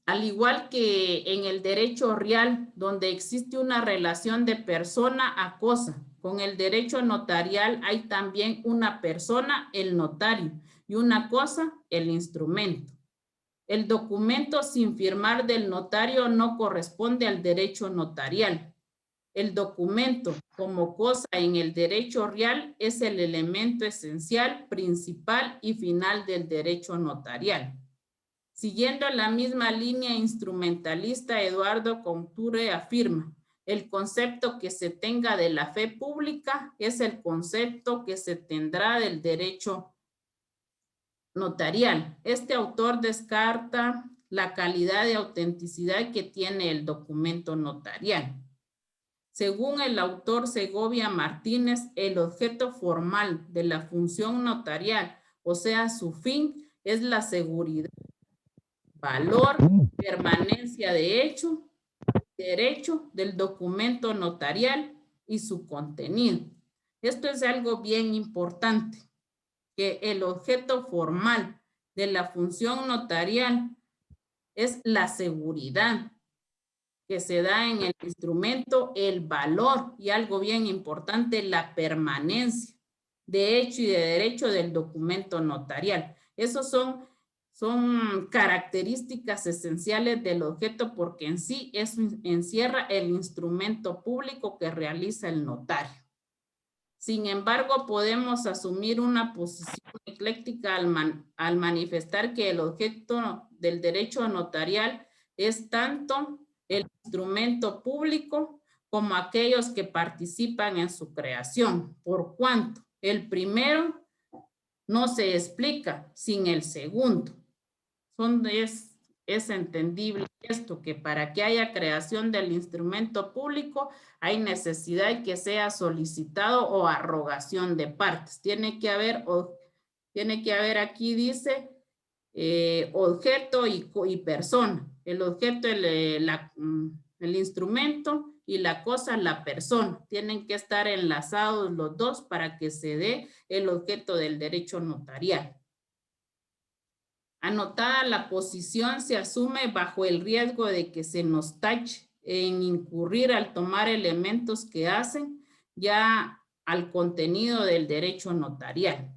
Al igual que en el derecho real, donde existe una relación de persona a cosa, con el derecho notarial hay también una persona, el notario, y una cosa, el instrumento. El documento sin firmar del notario no corresponde al derecho notarial. El documento como cosa en el derecho real es el elemento esencial, principal y final del derecho notarial. Siguiendo la misma línea instrumentalista, Eduardo Couture afirma, el concepto que se tenga de la fe pública es el concepto que se tendrá del derecho notarial. Este autor descarta la calidad de autenticidad que tiene el documento notarial. Según el autor Segovia Martínez, el objeto formal de la función notarial, o sea, su fin, es la seguridad, valor, permanencia de hecho, derecho del documento notarial y su contenido. Esto es algo bien importante, que el objeto formal de la función notarial es la seguridad que se da en el instrumento, el valor y algo bien importante, la permanencia de hecho y de derecho del documento notarial. Esos son características esenciales del objeto porque en sí eso encierra el instrumento público que realiza el notario. Sin embargo, podemos asumir una posición ecléctica al manifestar que el objeto del derecho notarial es tanto el instrumento público como aquellos que participan en su creación, por cuanto el primero no se explica sin el segundo. Es entendible esto, que para que haya creación del instrumento público hay necesidad que sea solicitado o arrogación de partes. Tiene que haber aquí dice objeto y persona. El objeto, el instrumento y la cosa, la persona. Tienen que estar enlazados los dos para que se dé el objeto del derecho notarial. Anotada la posición, se asume bajo el riesgo de que se nos tache en incurrir al tomar elementos que hacen ya al contenido del derecho notarial.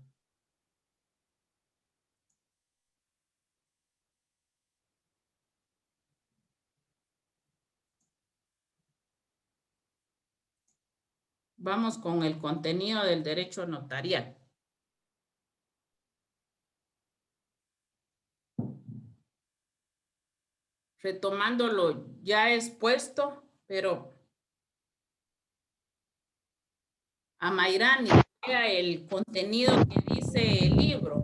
Vamos con el contenido del derecho notarial. Retomando lo ya expuesto, pero a Mayrani, el contenido que dice el libro.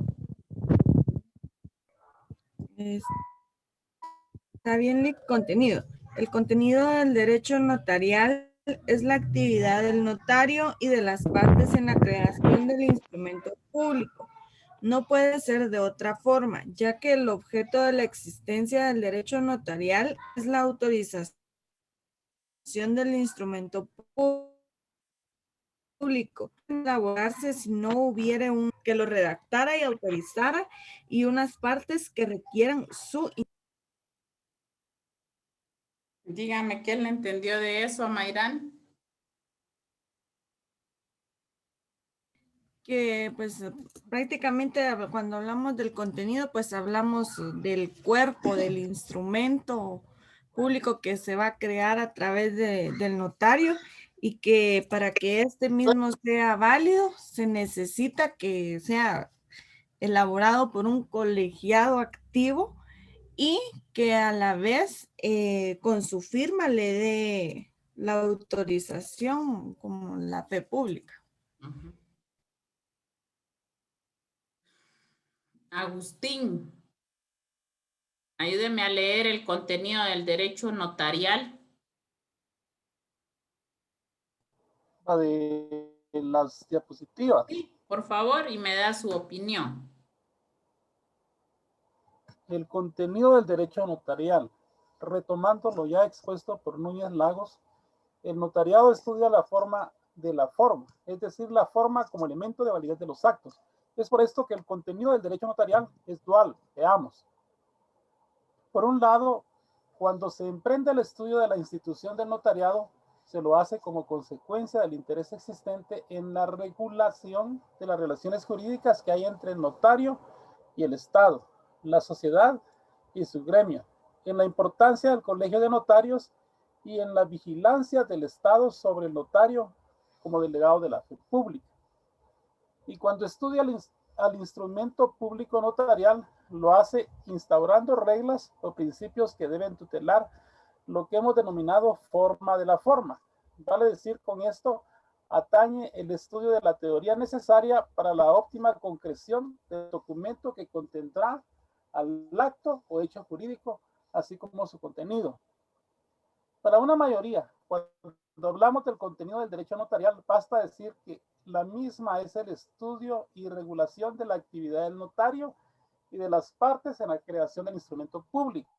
Está bien el contenido. El contenido del derecho notarial es la actividad del notario y de las partes en la creación del instrumento público. No puede ser de otra forma, ya que el objeto de la existencia del derecho notarial es la autorización del instrumento público. Elaborarse si no hubiera un que lo redactara y autorizara y unas partes que requieran su. Dígame, ¿qué le entendió de eso, Mayrán? Que pues prácticamente cuando hablamos del contenido, pues hablamos del cuerpo, del instrumento público que se va a crear a través del notario y que para que este mismo sea válido se necesita que sea elaborado por un colegiado activo y que a la vez con su firma le dé la autorización como la fe pública. Uh-huh. Agustín, ayúdeme a leer el contenido del derecho notarial. La de las diapositivas. Sí, por favor, y me da su opinión. El contenido del derecho notarial. Retomando lo ya expuesto por Núñez Lagos, el notariado estudia la forma de la forma, es decir, la forma como elemento de validez de los actos. Es por esto que el contenido del derecho notarial es dual. Veamos. Por un lado, Cuando se emprende el estudio de la institución del notariado, se lo hace como consecuencia del interés existente en la regulación de las relaciones jurídicas que hay entre el notario y el Estado, la sociedad y su gremio, en la importancia del colegio de notarios y en la vigilancia del Estado sobre el notario como delegado de la fe pública. Y cuando estudia al instrumento público notarial, lo hace instaurando reglas o principios que deben tutelar lo que hemos denominado forma de la forma. Vale decir, con esto atañe el estudio de la teoría necesaria para la óptima concreción del documento que contendrá al acto o hecho jurídico, así como su contenido. Para una mayoría, cuando hablamos del contenido del derecho notarial, basta decir que la misma es el estudio y regulación de la actividad del notario y de las partes en la creación del instrumento público.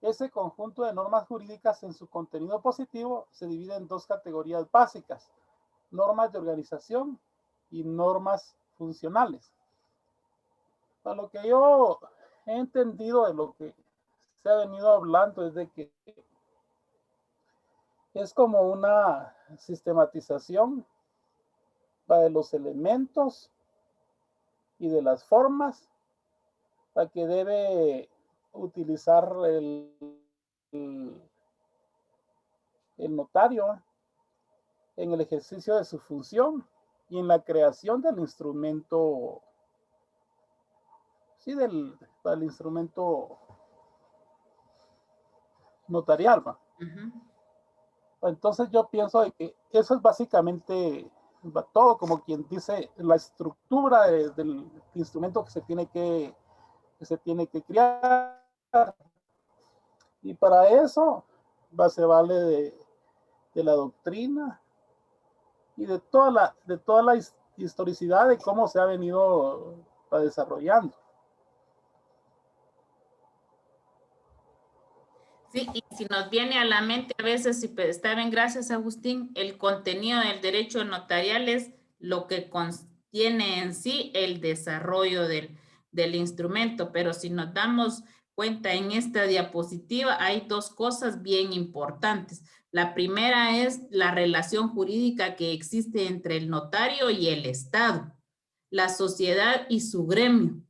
Ese conjunto de normas jurídicas en su contenido positivo se divide en dos categorías básicas: normas de organización y normas funcionales. Para lo que yo he entendido de lo que se ha venido hablando es de que es como una sistematización de los elementos y de las formas para que debe utilizar el notario en el ejercicio de su función y en la creación del instrumento, sí, del instrumento notarial. Entonces yo pienso que eso es básicamente todo, como quien dice, la estructura del instrumento que se tiene que crear. Y para eso se vale de la doctrina y de toda la historicidad de cómo se ha venido desarrollando. Sí, y si nos viene a la mente a veces, si está bien, gracias Agustín, el contenido del derecho notarial es lo que contiene en sí el desarrollo del instrumento, pero si nos damos cuenta en esta diapositiva hay dos cosas bien importantes. La primera es la relación jurídica que existe entre el notario y el Estado, la sociedad y su gremio,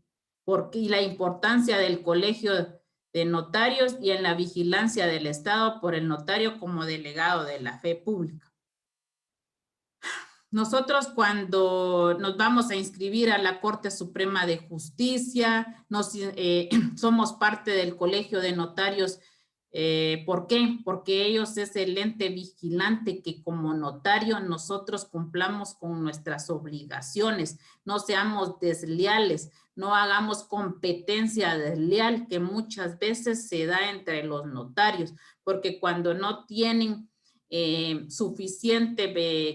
y la importancia del colegio de notarios y en la vigilancia del Estado por el notario como delegado de la fe pública. Nosotros cuando nos vamos a inscribir a la Corte Suprema de Justicia, somos parte del Colegio de Notarios. ¿Por qué? Porque ellos es el ente vigilante que como notario nosotros cumplamos con nuestras obligaciones, no seamos desleales, no hagamos competencia desleal que muchas veces se da entre los notarios, porque cuando no tienen suficiente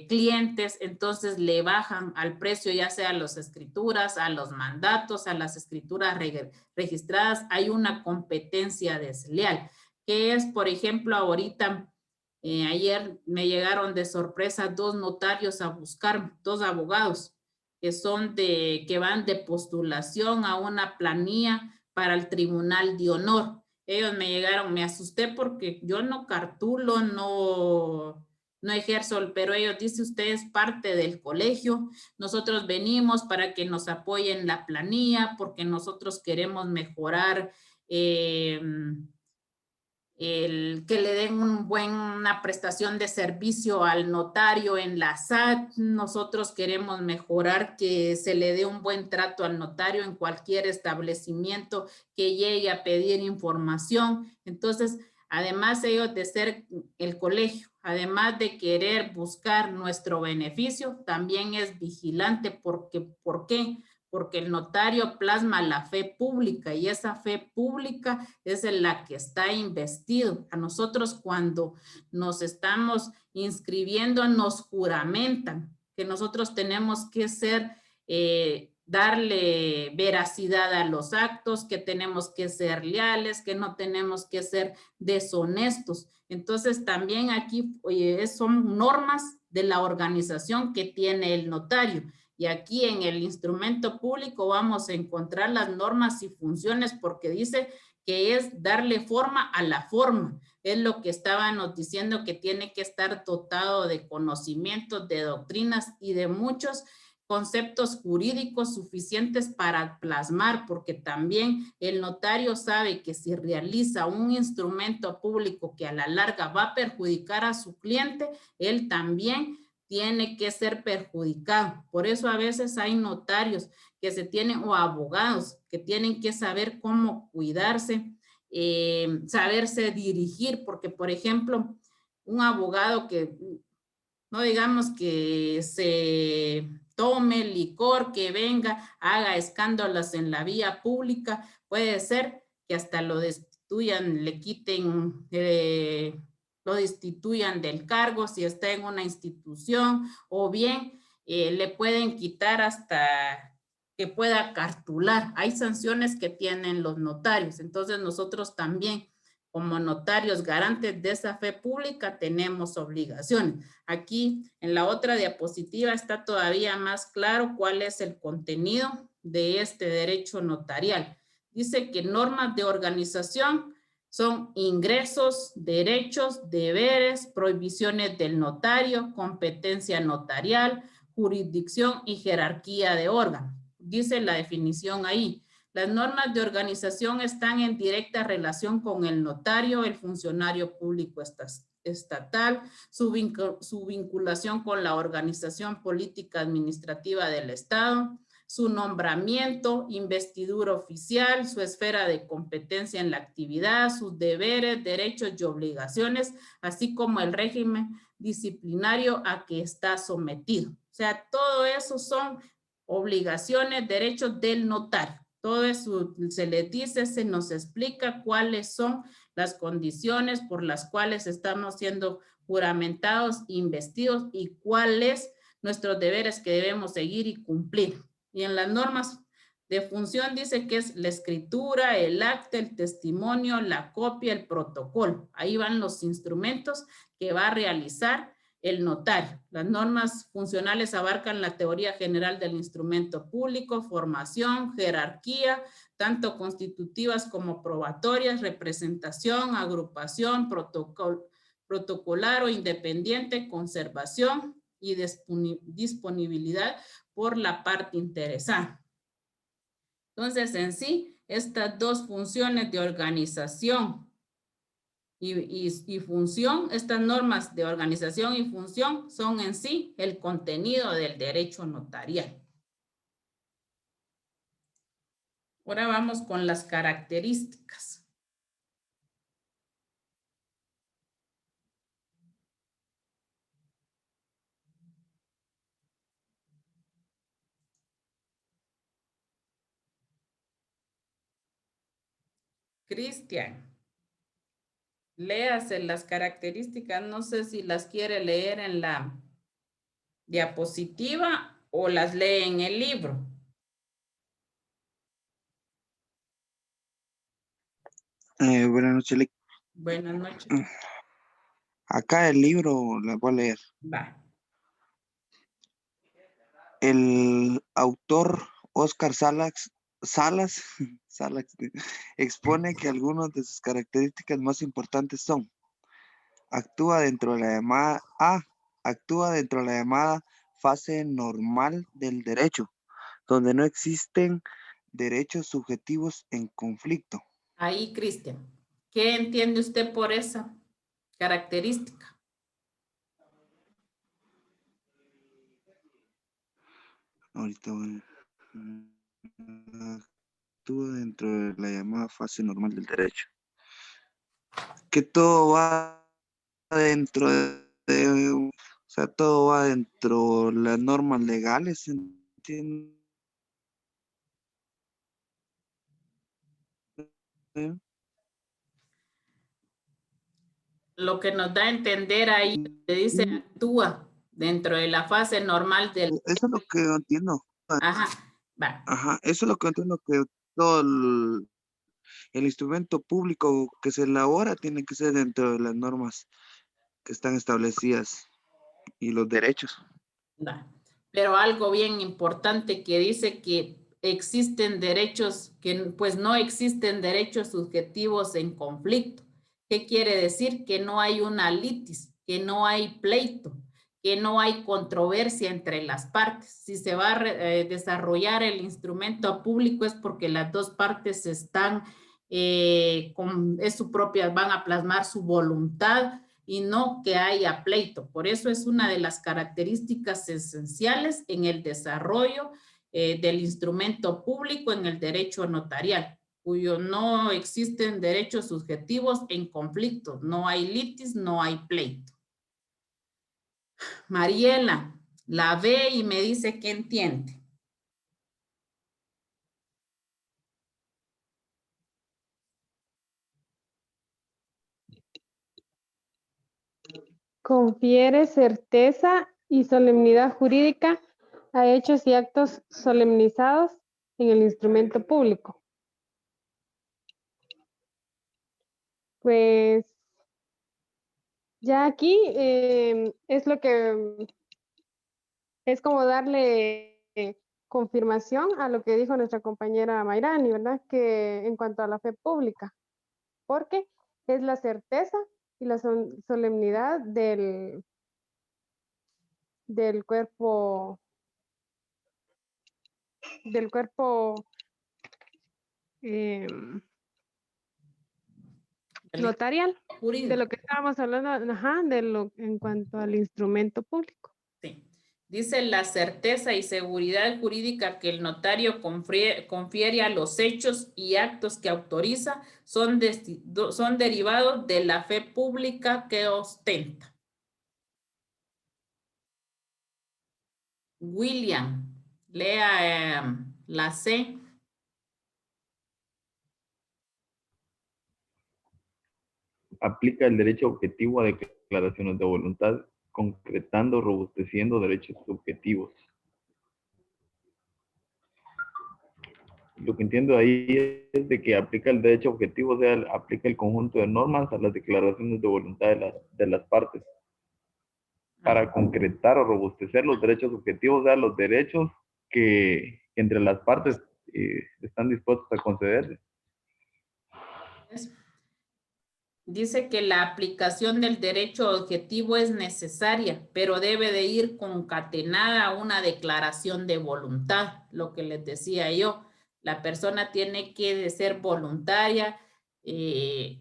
clientes, entonces le bajan al precio, ya sea a las escrituras, a los mandatos, a las escrituras registradas. Hay una competencia desleal, que es, por ejemplo, ahorita, ayer me llegaron de sorpresa 2 notarios a buscar, 2 abogados, que van de postulación a una planilla para el Tribunal de Honor. Ellos me llegaron, me asusté porque yo no cartulo, no ejerzo, pero ellos dicen, usted es parte del colegio, nosotros venimos para que nos apoyen la planilla, porque nosotros queremos mejorar que le den una prestación de servicio al notario en la SAT. Nosotros queremos mejorar que se le dé un buen trato al notario en cualquier establecimiento que llegue a pedir información. Entonces, además ellos de ser el colegio, además de querer buscar nuestro beneficio, también es vigilante. ¿Por qué? Porque el notario plasma la fe pública y esa fe pública es en la que está investido. A nosotros cuando nos estamos inscribiendo nos juramentan que nosotros tenemos que darle veracidad a los actos, que tenemos que ser leales, que no tenemos que ser deshonestos. Entonces también aquí son normas de la organización que tiene el notario. Y aquí en el instrumento público vamos a encontrar las normas y funciones porque dice que es darle forma a la forma. Es lo que estábamos diciendo, que tiene que estar dotado de conocimientos, de doctrinas y de muchos conceptos jurídicos suficientes para plasmar, porque también el notario sabe que si realiza un instrumento público que a la larga va a perjudicar a su cliente, él también tiene que ser perjudicado. Por eso a veces hay notarios que se tienen, o abogados que tienen que saber cómo cuidarse, saberse dirigir, porque por ejemplo, un abogado que no digamos que se tome licor, que venga, haga escándalos en la vía pública, puede ser que hasta lo destituyan, le quiten, lo destituyan del cargo si está en una institución, o bien le pueden quitar hasta que pueda cartular. Hay sanciones que tienen los notarios, entonces nosotros también, como notarios garantes de esa fe pública, tenemos obligaciones. Aquí en la otra diapositiva está todavía más claro cuál es el contenido de este derecho notarial. Dice que normas de organización son ingresos, derechos, deberes, prohibiciones del notario, competencia notarial, jurisdicción y jerarquía de órgano. Dice la definición ahí. Las normas de organización están en directa relación con el notario, el funcionario público estatal, su vinculación con la organización política administrativa del Estado, su nombramiento, investidura oficial, su esfera de competencia en la actividad, sus deberes, derechos y obligaciones, así como el régimen disciplinario a que está sometido. O sea, todo eso son obligaciones, derechos del notario. Todo eso se les dice, se nos explica cuáles son las condiciones por las cuales estamos siendo juramentados, investidos y cuáles nuestros deberes que debemos seguir y cumplir. Y en las normas de función dice que es la escritura, el acta, el testimonio, la copia, el protocolo. Ahí van los instrumentos que va a realizar el notario. Las normas funcionales abarcan la teoría general del instrumento público, formación, jerarquía, tanto constitutivas como probatorias, representación, agrupación, protocolar o independiente, conservación y disponibilidad por la parte interesada. Entonces, en sí, estas dos funciones de organización y función, estas normas de organización y función son en sí el contenido del derecho notarial. Ahora vamos con las características. Cristian, léase las características. No sé si las quiere leer en la diapositiva o las lee en el libro. Buenas noches. Buenas noches. Acá el libro la voy a leer. Va. El autor Oscar Salas expone que algunas de sus características más importantes son: actúa dentro de la llamada fase normal del derecho, donde no existen derechos subjetivos en conflicto. Ahí, Cristian, ¿qué entiende usted por esa característica? Ahorita actúa dentro de la llamada fase normal del derecho. Que todo va dentro o sea, todo va dentro de las normas legales, ¿entiendes? Lo que nos da a entender ahí, te dice actúa dentro de la fase normal del... Eso es lo que entiendo. Ajá, va. Ajá, eso es lo que entiendo, que todo el instrumento público que se elabora tiene que ser dentro de las normas que están establecidas y los derechos. Va. Pero algo bien importante que dice que existen derechos, que pues no existen derechos subjetivos en conflicto. ¿Qué quiere decir? Que no hay una litis, que no hay pleito, que no hay controversia entre las partes. Si se va a desarrollar el instrumento público es porque las dos partes están es su propia, van a plasmar su voluntad y no que haya pleito. Por eso es una de las características esenciales en el desarrollo del instrumento público en el derecho notarial, cuyo no existen derechos subjetivos en conflicto, no hay litis, no hay pleito. Mariela, la ve y me dice que entiende. Confiere certeza y solemnidad jurídica a hechos y actos solemnizados en el instrumento público. Pues ya aquí es lo que es como darle confirmación a lo que dijo nuestra compañera Mayrani, ¿verdad? Que en cuanto a la fe pública, porque es la certeza y la solemnidad del cuerpo notarial, jurídico. de lo que estábamos hablando, ajá, en cuanto al instrumento público. Sí. Dice la certeza y seguridad jurídica que el notario confiere a los hechos y actos que autoriza son derivados de la fe pública que ostenta. William, lea la C. Aplica el derecho objetivo a declaraciones de voluntad, concretando, robusteciendo derechos subjetivos. Lo que entiendo ahí es de que aplica el derecho objetivo, o sea, aplica el conjunto de normas a las declaraciones de voluntad de las partes, para concretar o robustecer los derechos subjetivos, o sea, los derechos que entre las partes están dispuestos a concederse. Dice que la aplicación del derecho objetivo es necesaria, pero debe de ir concatenada a una declaración de voluntad, lo que les decía yo. La persona tiene que ser voluntaria,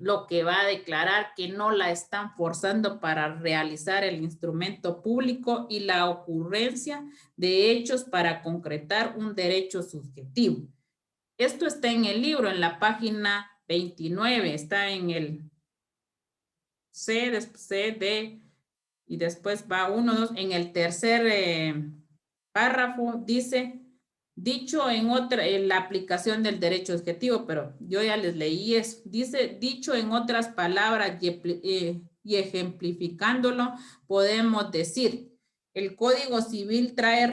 lo que va a declarar que no la están forzando para realizar el instrumento público y la ocurrencia de hechos para concretar un derecho subjetivo. Esto está en el libro, en la página 29, está en el C, después C, D, y después va 1, 2, en el tercer párrafo dice, dicho en la aplicación del derecho objetivo, pero yo ya les leí eso, dice, dicho en otras palabras y ejemplificándolo, podemos decir, el Código Civil trae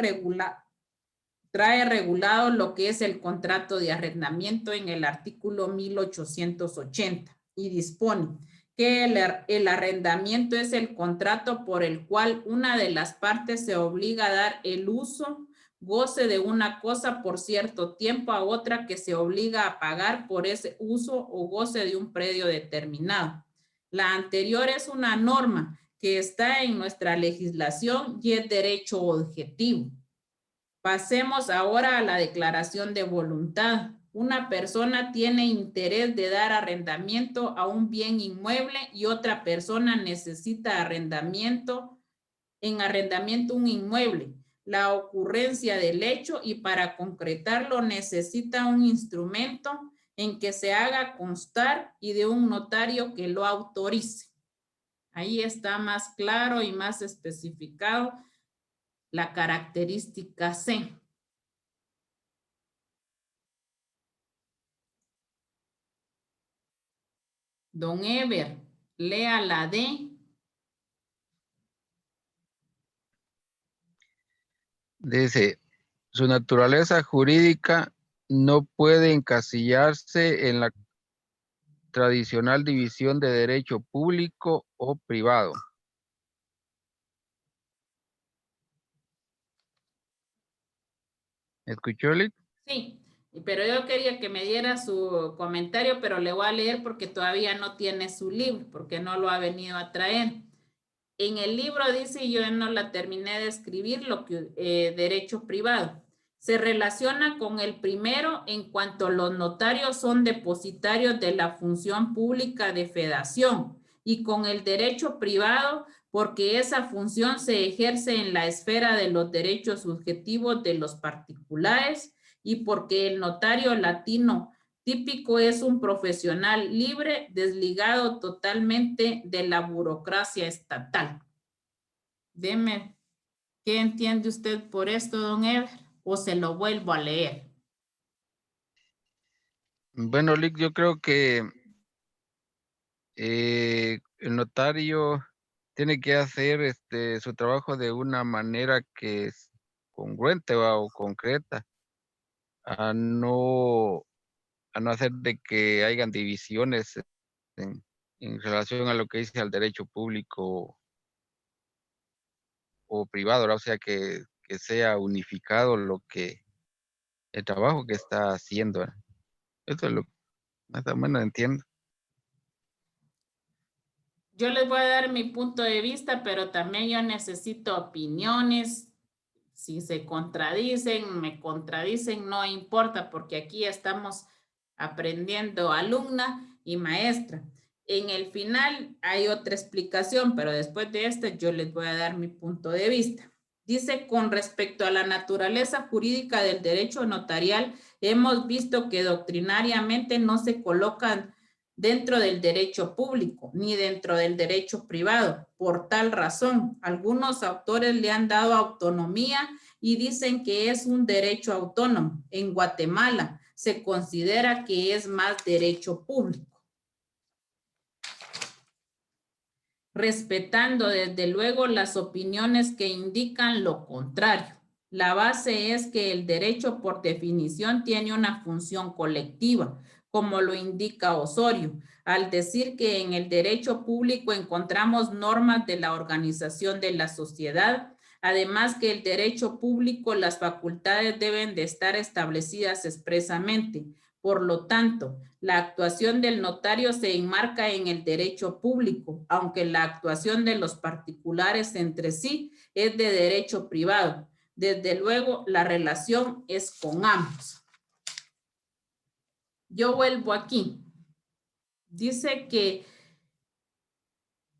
regulado lo que es el contrato de arrendamiento en el artículo 1880 y dispone que el arrendamiento es el contrato por el cual una de las partes se obliga a dar el uso, goce de una cosa por cierto tiempo a otra que se obliga a pagar por ese uso o goce de un predio determinado. La anterior es una norma que está en nuestra legislación y es derecho objetivo. Pasemos ahora a la declaración de voluntad. Una persona tiene interés de dar arrendamiento a un bien inmueble y otra persona necesita arrendamiento un inmueble. La ocurrencia del hecho y para concretarlo necesita un instrumento en que se haga constar y de un notario que lo autorice. Ahí está más claro y más especificado la característica C. Don Ever, lea la D. Dice, su naturaleza jurídica no puede encasillarse en la tradicional división de derecho público o privado. ¿Escuchó, Lick? Sí, Pero yo quería que me diera su comentario, pero le voy a leer porque todavía no tiene su libro, porque no lo ha venido a traer. En el libro dice, yo no la terminé de escribir, lo que derecho privado. Se relaciona con el primero en cuanto los notarios son depositarios de la función pública de fedación, y con el derecho privado porque esa función se ejerce en la esfera de los derechos subjetivos de los particulares, y porque el notario latino típico es un profesional libre, desligado totalmente de la burocracia estatal. Deme, ¿qué entiende usted por esto, don Ever? ¿O se lo vuelvo a leer? Bueno, Lick, yo creo que el notario tiene que hacer su trabajo de una manera que es congruente, ¿va? O concreta, a no hacer de que hayan divisiones en relación a lo que dice al derecho público o privado, ¿verdad? O sea, que sea unificado el trabajo que está haciendo, ¿verdad? Eso es lo que más o menos entiendo. Yo les voy a dar mi punto de vista, pero también yo necesito opiniones. Si se contradicen, me contradicen, no importa, porque aquí estamos aprendiendo alumna y maestra. En el final hay otra explicación, pero después de esta yo les voy a dar mi punto de vista. Dice, con respecto a la naturaleza jurídica del derecho notarial, hemos visto que doctrinariamente no se colocan dentro del derecho público ni dentro del derecho privado. Por tal razón, algunos autores le han dado autonomía y dicen que es un derecho autónomo. En Guatemala se considera que es más derecho público, respetando desde luego las opiniones que indican lo contrario. La base es que el derecho por definición tiene una función colectiva, como lo indica Osorio, al decir que en el derecho público encontramos normas de la organización de la sociedad. Además que el derecho público, las facultades deben de estar establecidas expresamente. Por lo tanto, la actuación del notario se enmarca en el derecho público, aunque la actuación de los particulares entre sí es de derecho privado. Desde luego, la relación es con ambos. Yo vuelvo aquí. Dice que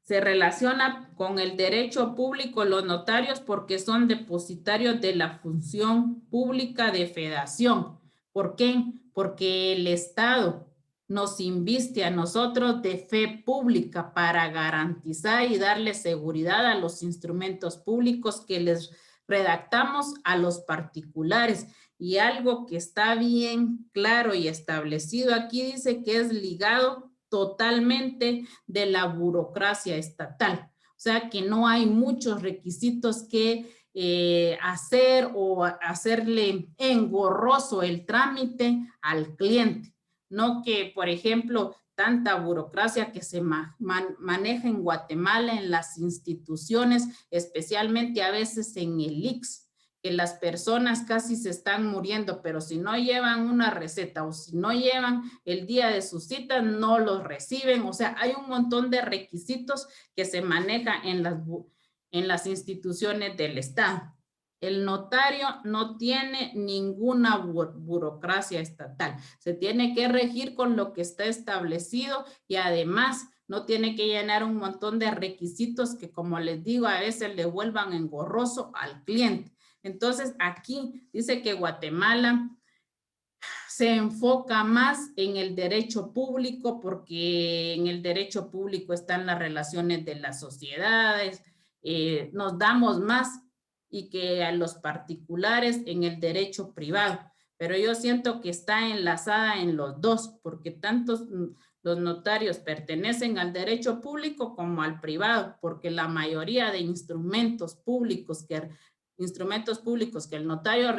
se relaciona con el derecho público los notarios porque son depositarios de la función pública de fedación. ¿Por qué? Porque el Estado nos inviste a nosotros de fe pública para garantizar y darle seguridad a los instrumentos públicos que les redactamos a los particulares. Y algo que está bien claro y establecido aquí dice que es ligado totalmente de la burocracia estatal. O sea que no hay muchos requisitos que hacer o hacerle engorroso el trámite al cliente. No que, por ejemplo, tanta burocracia que se maneja en Guatemala en las instituciones, especialmente a veces en el ICS, que las personas casi se están muriendo, pero si no llevan una receta o si no llevan el día de su cita, no los reciben. O sea, hay un montón de requisitos que se manejan en las instituciones del Estado. El notario no tiene ninguna burocracia estatal. Se tiene que regir con lo que está establecido y además no tiene que llenar un montón de requisitos que, como les digo, a veces le vuelvan engorroso al cliente. Entonces, aquí dice que Guatemala se enfoca más en el derecho público porque en el derecho público están las relaciones de las sociedades, nos damos más y que a los particulares en el derecho privado. Pero yo siento que está enlazada en los dos porque tantos los notarios pertenecen al derecho público como al privado, porque la mayoría de instrumentos públicos que el notario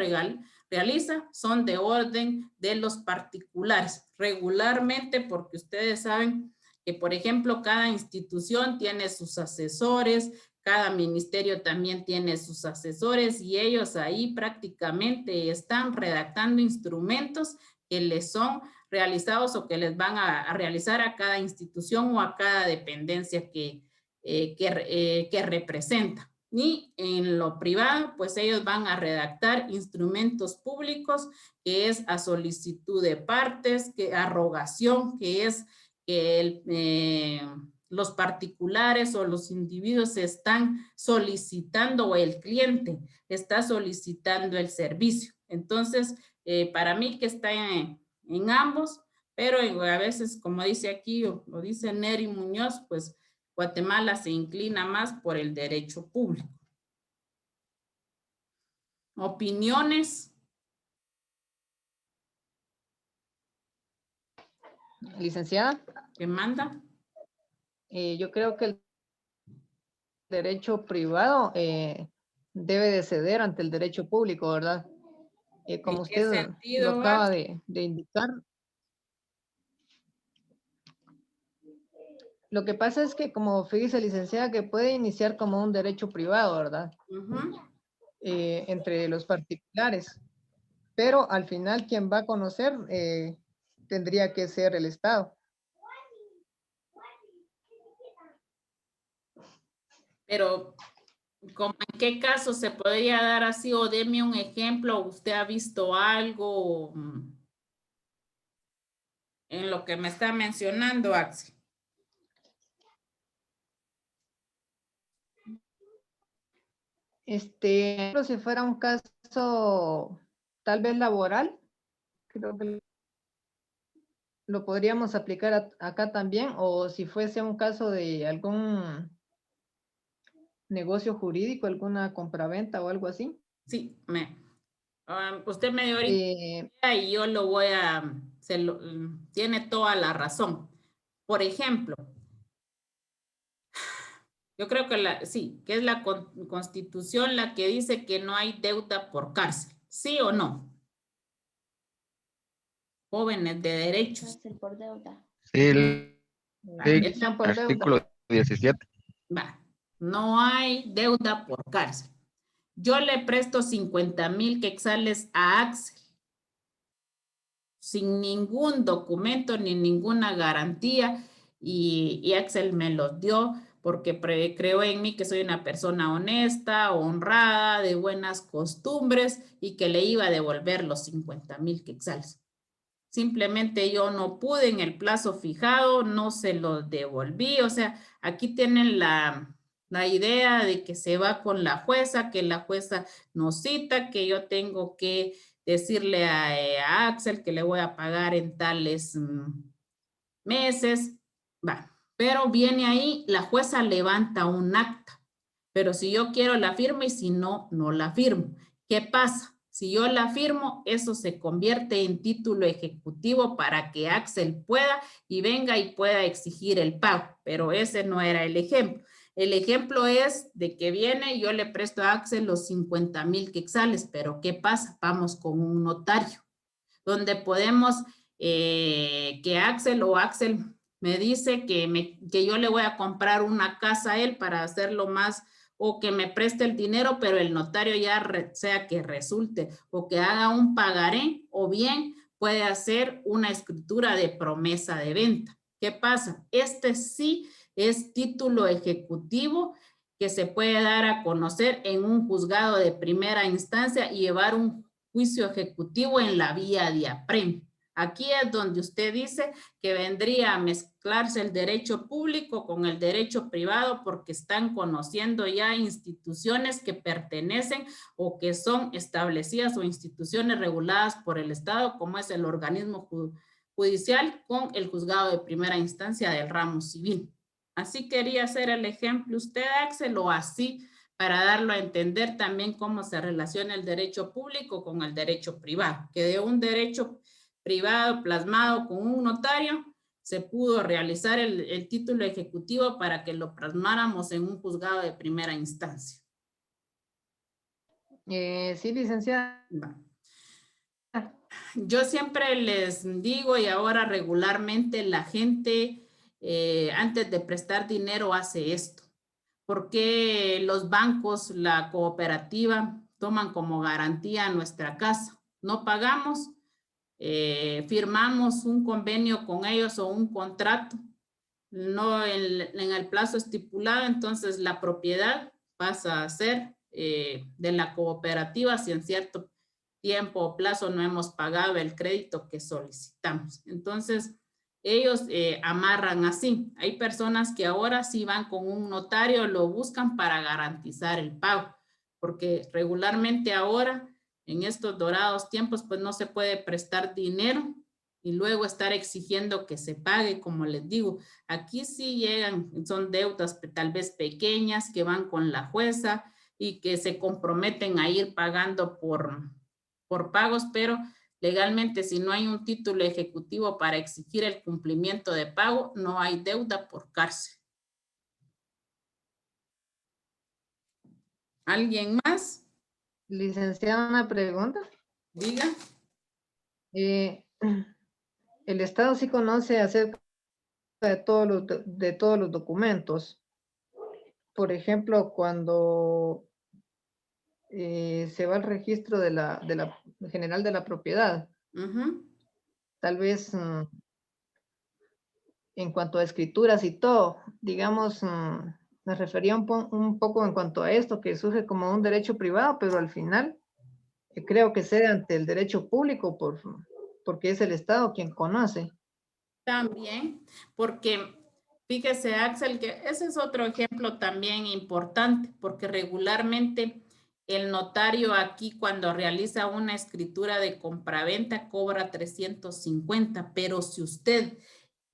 realiza son de orden de los particulares. Regularmente, porque ustedes saben que, por ejemplo, cada institución tiene sus asesores, cada ministerio también tiene sus asesores y ellos ahí prácticamente están redactando instrumentos que les son realizados o que les van a realizar a cada institución o a cada dependencia que representa. Y en lo privado, pues ellos van a redactar instrumentos públicos, que es a solicitud de partes, que a rogación, que es que los particulares o los individuos están solicitando o el cliente está solicitando el servicio. Entonces, para mí que está en ambos, pero a veces, como dice aquí, o dice Neri Muñoz, pues Guatemala se inclina más por el derecho público. ¿Opiniones? Licenciada. ¿Qué manda? Yo creo que el derecho privado debe de ceder ante el derecho público, ¿verdad? Como usted lo acaba de indicar. Lo que pasa es que, como fíjese, licenciada, que puede iniciar como un derecho privado, ¿verdad? Entre los particulares. Pero al final, quien va a conocer tendría que ser el Estado. Pero, ¿cómo en qué caso se podría dar así? O deme un ejemplo, ¿usted ha visto algo en lo que me está mencionando, Axel? Si fuera un caso tal vez laboral, creo que lo podríamos aplicar acá también, o si fuese un caso de algún negocio jurídico, alguna compraventa o algo así. Sí, usted me dio ahorita y yo lo voy a, tiene toda la razón. Por ejemplo, yo creo que sí, que es la Constitución la que dice que no hay deuda por cárcel, ¿sí o no? Jóvenes de derechos. Cárcel por deuda. Sí, artículo 17. Va, no hay deuda por cárcel. Yo le presto 50,000 quetzales a Axel sin ningún documento ni ninguna garantía y Axel me los dio porque creo en mí que soy una persona honesta, honrada, de buenas costumbres y que le iba a devolver los 50,000 quetzales. Simplemente yo no pude en el plazo fijado, no se los devolví. O sea, aquí tienen la idea de que se va con la jueza, que la jueza nos cita, que yo tengo que decirle a Axel que le voy a pagar en tales meses. Va. Pero viene ahí, la jueza levanta un acta. Pero si yo quiero la firmo y si no, no la firmo. ¿Qué pasa? Si yo la firmo, eso se convierte en título ejecutivo para que Axel pueda y venga y pueda exigir el pago. Pero ese no era el ejemplo. El ejemplo es de que viene, yo le presto a Axel los 50,000 quetzales, pero ¿qué pasa? Vamos con un notario, donde podemos que Axel me dice que yo le voy a comprar una casa a él para hacerlo más, o que me preste el dinero, pero el notario ya sea que resulte o que haga un pagaré, o bien puede hacer una escritura de promesa de venta. ¿Qué pasa? Este sí es título ejecutivo que se puede dar a conocer en un juzgado de primera instancia y llevar un juicio ejecutivo en la vía de apremio. Aquí es donde usted dice que vendría a mezclarse el derecho público con el derecho privado porque están conociendo ya instituciones que pertenecen o que son establecidas o instituciones reguladas por el Estado, como es el organismo judicial con el juzgado de primera instancia del ramo civil. Así quería hacer el ejemplo usted, Axel, o así para darlo a entender también cómo se relaciona el derecho público con el derecho privado, que de un derecho privado plasmado con un notario, se pudo realizar el título ejecutivo para que lo plasmáramos en un juzgado de primera instancia. Sí, licenciada. Yo siempre les digo, y ahora regularmente la gente antes de prestar dinero hace esto. ¿Por qué los bancos, la cooperativa, toman como garantía nuestra casa? No pagamos, firmamos un convenio con ellos o un contrato, no en el plazo estipulado, entonces la propiedad pasa a ser de la cooperativa si en cierto tiempo o plazo no hemos pagado el crédito que solicitamos. Entonces, ellos amarran así. Hay personas que ahora sí van con un notario, lo buscan para garantizar el pago, porque regularmente ahora, en estos dorados tiempos, pues no se puede prestar dinero y luego estar exigiendo que se pague, como les digo. Aquí sí llegan, son deudas tal vez pequeñas que van con la jueza y que se comprometen a ir pagando por pagos, pero legalmente si no hay un título ejecutivo para exigir el cumplimiento de pago, no hay deuda por cárcel. ¿Alguien más? Licenciada, una pregunta. Diga. El Estado sí conoce acerca de todos los documentos. Por ejemplo, cuando se va al registro de la general de la propiedad. Tal vez en cuanto a escrituras y todo, digamos, me refería un poco en cuanto a esto que surge como un derecho privado, pero al final creo que cede ante el derecho público porque es el Estado quien conoce. También, porque fíjese, Axel, que ese es otro ejemplo también importante, porque regularmente el notario aquí cuando realiza una escritura de compraventa cobra 350, pero si usted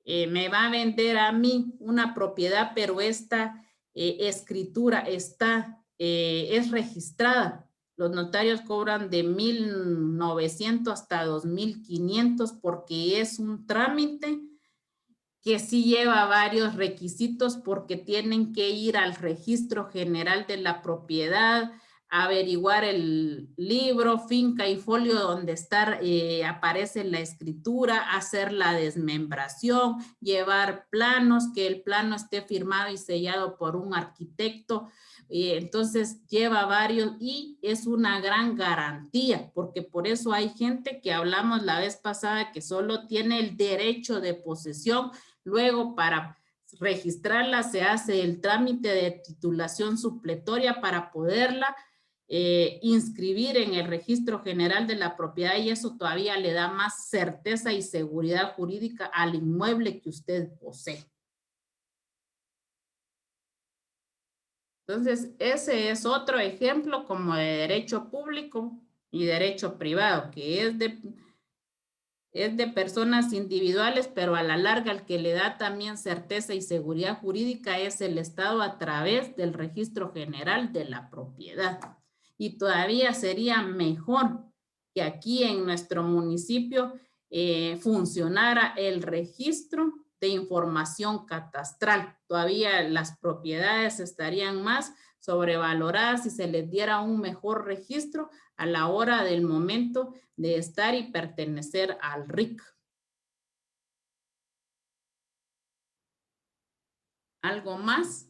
me va a vender a mí una propiedad, pero esta escritura está, es registrada, los notarios cobran de 1,900 hasta 2,500 porque es un trámite que sí lleva varios requisitos porque tienen que ir al registro general de la propiedad, averiguar el libro, finca y folio donde aparece la escritura, hacer la desmembración, llevar planos, que el plano esté firmado y sellado por un arquitecto. Entonces lleva varios y es una gran garantía, porque por eso hay gente que hablamos la vez pasada que solo tiene el derecho de posesión. Luego, para registrarla, se hace el trámite de titulación supletoria para poderla inscribir en el registro general de la propiedad y eso todavía le da más certeza y seguridad jurídica al inmueble que usted posee. Entonces, ese es otro ejemplo como de derecho público y derecho privado, que es de personas individuales, pero a la larga el que le da también certeza y seguridad jurídica es el Estado a través del registro general de la propiedad. Y todavía sería mejor que aquí en nuestro municipio funcionara el registro de información catastral. Todavía las propiedades estarían más sobrevaloradas si se les diera un mejor registro a la hora del momento de estar y pertenecer al RIC. ¿Algo más?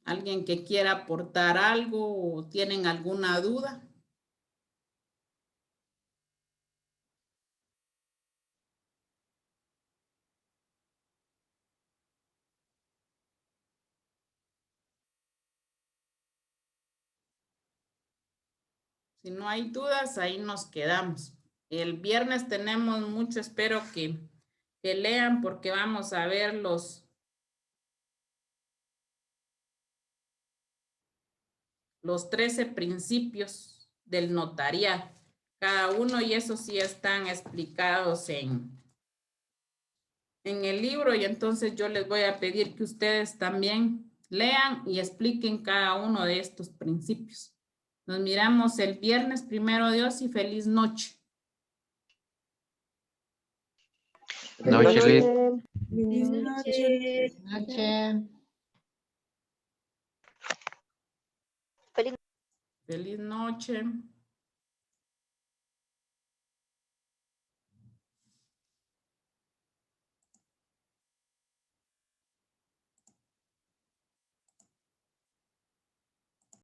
¿Alguien que quiera aportar algo o tienen alguna duda? Si no hay dudas, ahí nos quedamos. El viernes tenemos mucho, espero que lean porque vamos a ver los 13 principios del notariado. Cada uno y esos sí están explicados en el libro y entonces yo les voy a pedir que ustedes también lean y expliquen cada uno de estos principios. Nos miramos el viernes, primero Dios, y feliz noche. Noche, Liz. Feliz noche. Feliz noche.